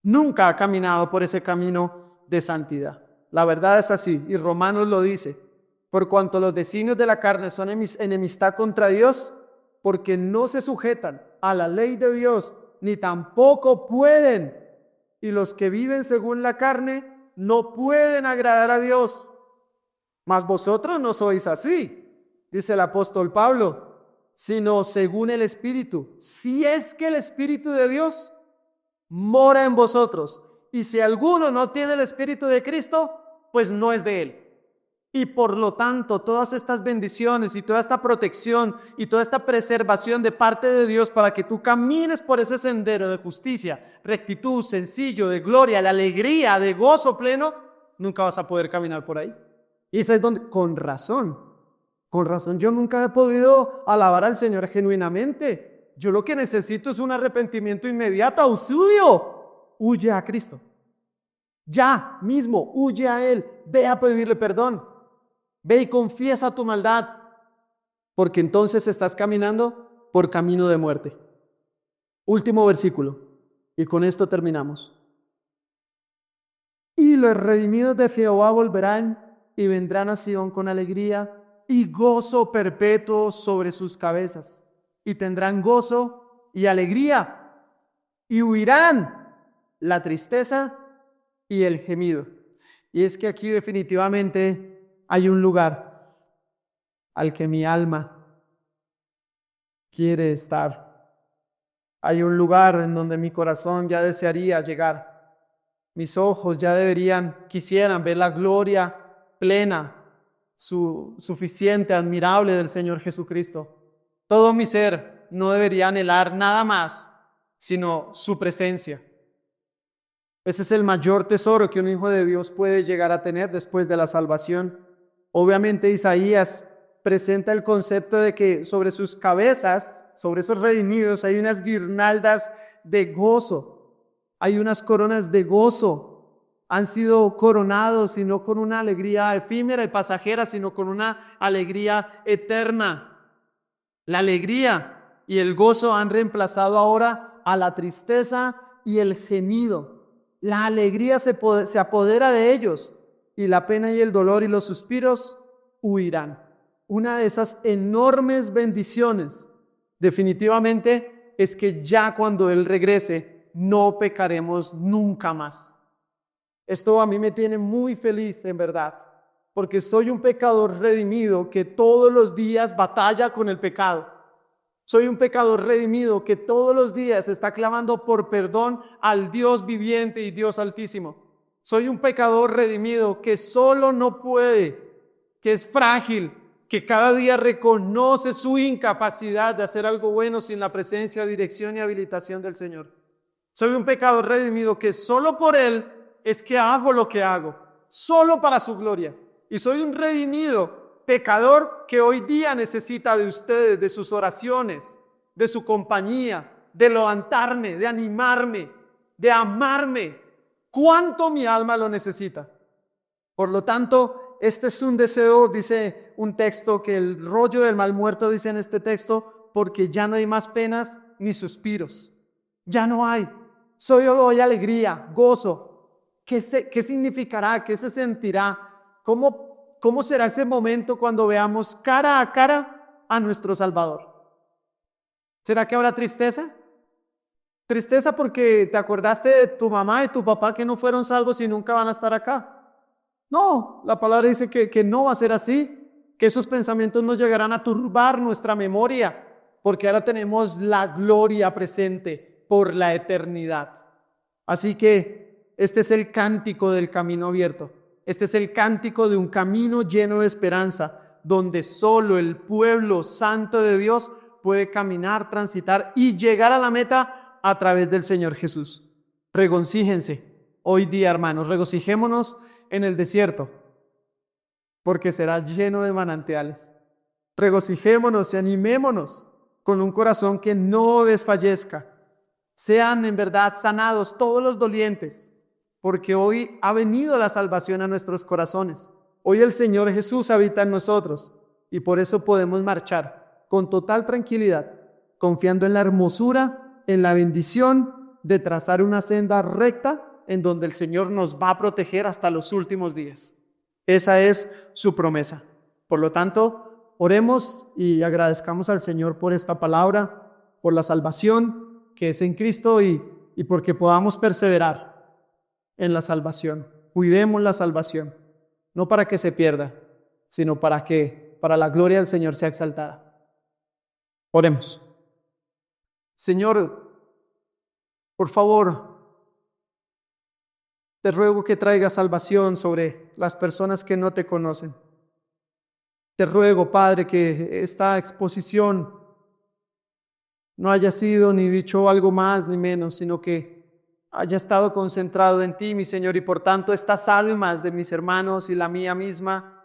Nunca ha caminado por ese camino de santidad. La verdad es así, y Romanos lo dice, por cuanto los designios de la carne son enemistad contra Dios, porque no se sujetan a la ley de Dios, ni tampoco pueden. Y los que viven según la carne no pueden agradar a Dios. Mas vosotros no sois así, dice el apóstol Pablo, sino según el Espíritu. Si es que el Espíritu de Dios mora en vosotros. Y si alguno no tiene el Espíritu de Cristo, pues no es de él. Y por lo tanto, todas estas bendiciones y toda esta protección y toda esta preservación de parte de Dios para que tú camines por ese sendero de justicia, rectitud, sencillo, de gloria, de alegría, de gozo pleno, nunca vas a poder caminar por ahí. Y eso es donde, con razón, yo nunca he podido alabar al Señor genuinamente. Yo lo que necesito es un arrepentimiento inmediato, auxilio. Huye a Cristo. Ya mismo, huye a Él, ve a pedirle perdón. Ve y confiesa tu maldad, porque entonces estás caminando por camino de muerte. Último versículo, y con esto terminamos. Y los redimidos de Jehová volverán y vendrán a Sion con alegría y gozo perpetuo sobre sus cabezas. Y tendrán gozo y alegría, y huirán la tristeza y el gemido. Y es que aquí definitivamente hay un lugar al que mi alma quiere estar. Hay un lugar en donde mi corazón ya desearía llegar. Mis ojos ya quisieran ver la gloria plena, suficiente, admirable del Señor Jesucristo. Todo mi ser no debería anhelar nada más, sino su presencia. Ese es el mayor tesoro que un hijo de Dios puede llegar a tener después de la salvación. Obviamente Isaías presenta el concepto de que sobre sus cabezas, sobre esos redimidos, hay unas guirnaldas de gozo, hay unas coronas de gozo. Han sido coronados y no con una alegría efímera y pasajera, sino con una alegría eterna. La alegría y el gozo han reemplazado ahora a la tristeza y el gemido. La alegría se apodera de ellos y la pena y el dolor y los suspiros huirán. Una de esas enormes bendiciones definitivamente es que ya cuando Él regrese no pecaremos nunca más. Esto a mí me tiene muy feliz en verdad, porque soy un pecador redimido que todos los días batalla con el pecado. Soy un pecador redimido que todos los días está clamando por perdón al Dios viviente y Dios altísimo. Soy un pecador redimido que solo no puede, que es frágil, que cada día reconoce su incapacidad de hacer algo bueno sin la presencia, dirección y habilitación del Señor. Soy un pecador redimido que solo por Él es que hago lo que hago, solo para su gloria. Y soy un redimido pecador que hoy día necesita de ustedes, de sus oraciones, de su compañía, de levantarme, de animarme, de amarme. ¿Cuánto mi alma lo necesita? Por lo tanto, este es un deseo, dice un texto, que el rollo del mal muerto dice en este texto, porque ya no hay más penas ni suspiros. Ya no hay. Solo hay alegría, gozo. ¿Qué significará? ¿Qué se sentirá? ¿Cómo será ese momento cuando veamos cara a cara a nuestro Salvador? ¿Será que habrá tristeza? Tristeza porque te acordaste de tu mamá y tu papá que no fueron salvos y nunca van a estar acá. No, la palabra dice que no va a ser así, que esos pensamientos no llegarán a turbar nuestra memoria, porque ahora tenemos la gloria presente por la eternidad. Así que este es el cántico del camino abierto. Este es el cántico de un camino lleno de esperanza, donde solo el pueblo santo de Dios puede caminar, transitar y llegar a la meta a través del Señor Jesús. Regocíjense hoy día, hermanos, regocijémonos en el desierto, porque será lleno de manantiales. Regocijémonos y animémonos con un corazón que no desfallezca. Sean en verdad sanados todos los dolientes, porque hoy ha venido la salvación a nuestros corazones. Hoy el Señor Jesús habita en nosotros y por eso podemos marchar con total tranquilidad, confiando en la hermosura, en la bendición de trazar una senda recta en donde el Señor nos va a proteger hasta los últimos días. Esa es su promesa. Por lo tanto, oremos y agradezcamos al Señor por esta palabra, por la salvación que es en Cristo y porque podamos perseverar en la salvación. Cuidemos la salvación, no para que se pierda, sino para que para la gloria del Señor sea exaltada. Oremos. Señor, por favor, te ruego que traigas salvación sobre las personas que no te conocen. Te ruego, Padre, que esta exposición no haya sido ni dicho algo más ni menos, sino que haya estado concentrado en ti, mi Señor, y por tanto estas almas de mis hermanos y la mía misma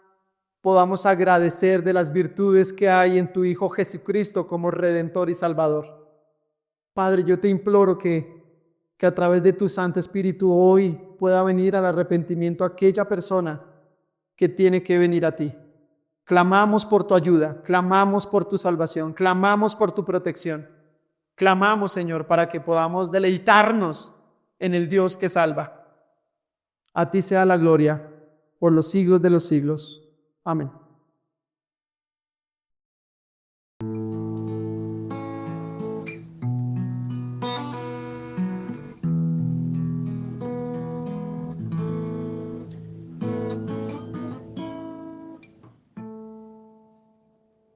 podamos agradecer de las virtudes que hay en tu Hijo Jesucristo como Redentor y Salvador. Padre, yo te imploro que a través de tu Santo Espíritu hoy pueda venir al arrepentimiento aquella persona que tiene que venir a ti. Clamamos por tu ayuda, clamamos por tu salvación, clamamos por tu protección. Clamamos, Señor, para que podamos deleitarnos en el Dios que salva. A ti sea la gloria por los siglos de los siglos. Amén.